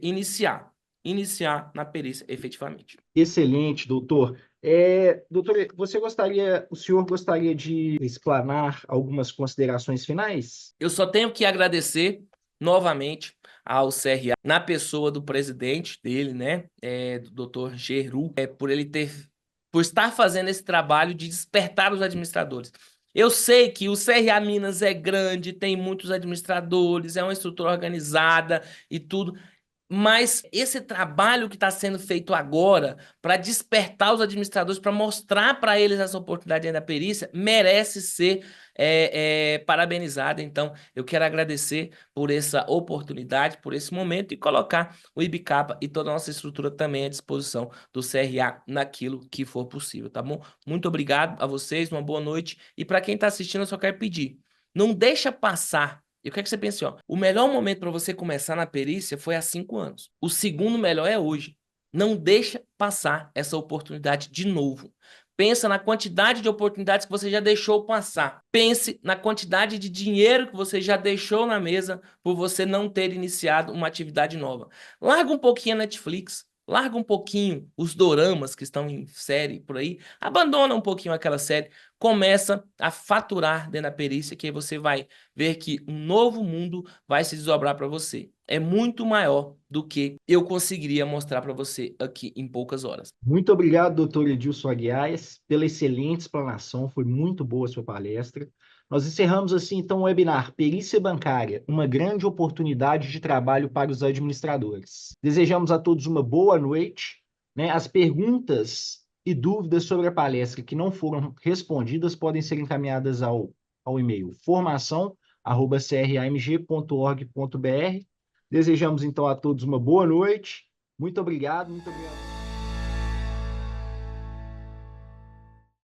Speaker 2: iniciar na perícia efetivamente.
Speaker 1: Excelente, doutor. Doutor, o senhor gostaria de explanar algumas considerações finais?
Speaker 2: Eu só tenho que agradecer novamente ao CRA, na pessoa do presidente dele, né, do Dr. Geru, por estar fazendo esse trabalho de despertar os administradores. Eu sei que o CRA Minas é grande, tem muitos administradores, é uma estrutura organizada e tudo, mas esse trabalho que está sendo feito agora para despertar os administradores, para mostrar para eles essa oportunidade da perícia, merece ser parabenizado. Então, eu quero agradecer por essa oportunidade, por esse momento, e colocar o Ibicapa e toda a nossa estrutura também à disposição do CRA naquilo que for possível, tá bom? Muito obrigado a vocês, uma boa noite. E para quem está assistindo, eu só quero pedir, não deixa passar. Eu quero que você pense, ó, o melhor momento para você começar na perícia foi há 5 anos. O segundo melhor é hoje. Não deixa passar essa oportunidade de novo. Pensa na quantidade de oportunidades que você já deixou passar. Pense na quantidade de dinheiro que você já deixou na mesa por você não ter iniciado uma atividade nova. Larga um pouquinho a Netflix. Larga um pouquinho os doramas que estão em série por aí. Abandona um pouquinho aquela série. Começa a faturar dentro da perícia, que aí você vai ver que um novo mundo vai se desdobrar para você. É muito maior do que eu conseguiria mostrar para você aqui em poucas horas.
Speaker 1: Muito obrigado, doutor Edilson Aguiar, pela excelente explanação. Foi muito boa a sua palestra. Nós encerramos assim, então, o webinar Perícia Bancária, uma grande oportunidade de trabalho para os administradores. Desejamos a todos uma boa noite, né? As perguntas e dúvidas sobre a palestra que não foram respondidas podem ser encaminhadas ao e-mail formação@cramg.org.br. Desejamos, então, a todos uma boa noite. Muito obrigado, muito obrigado.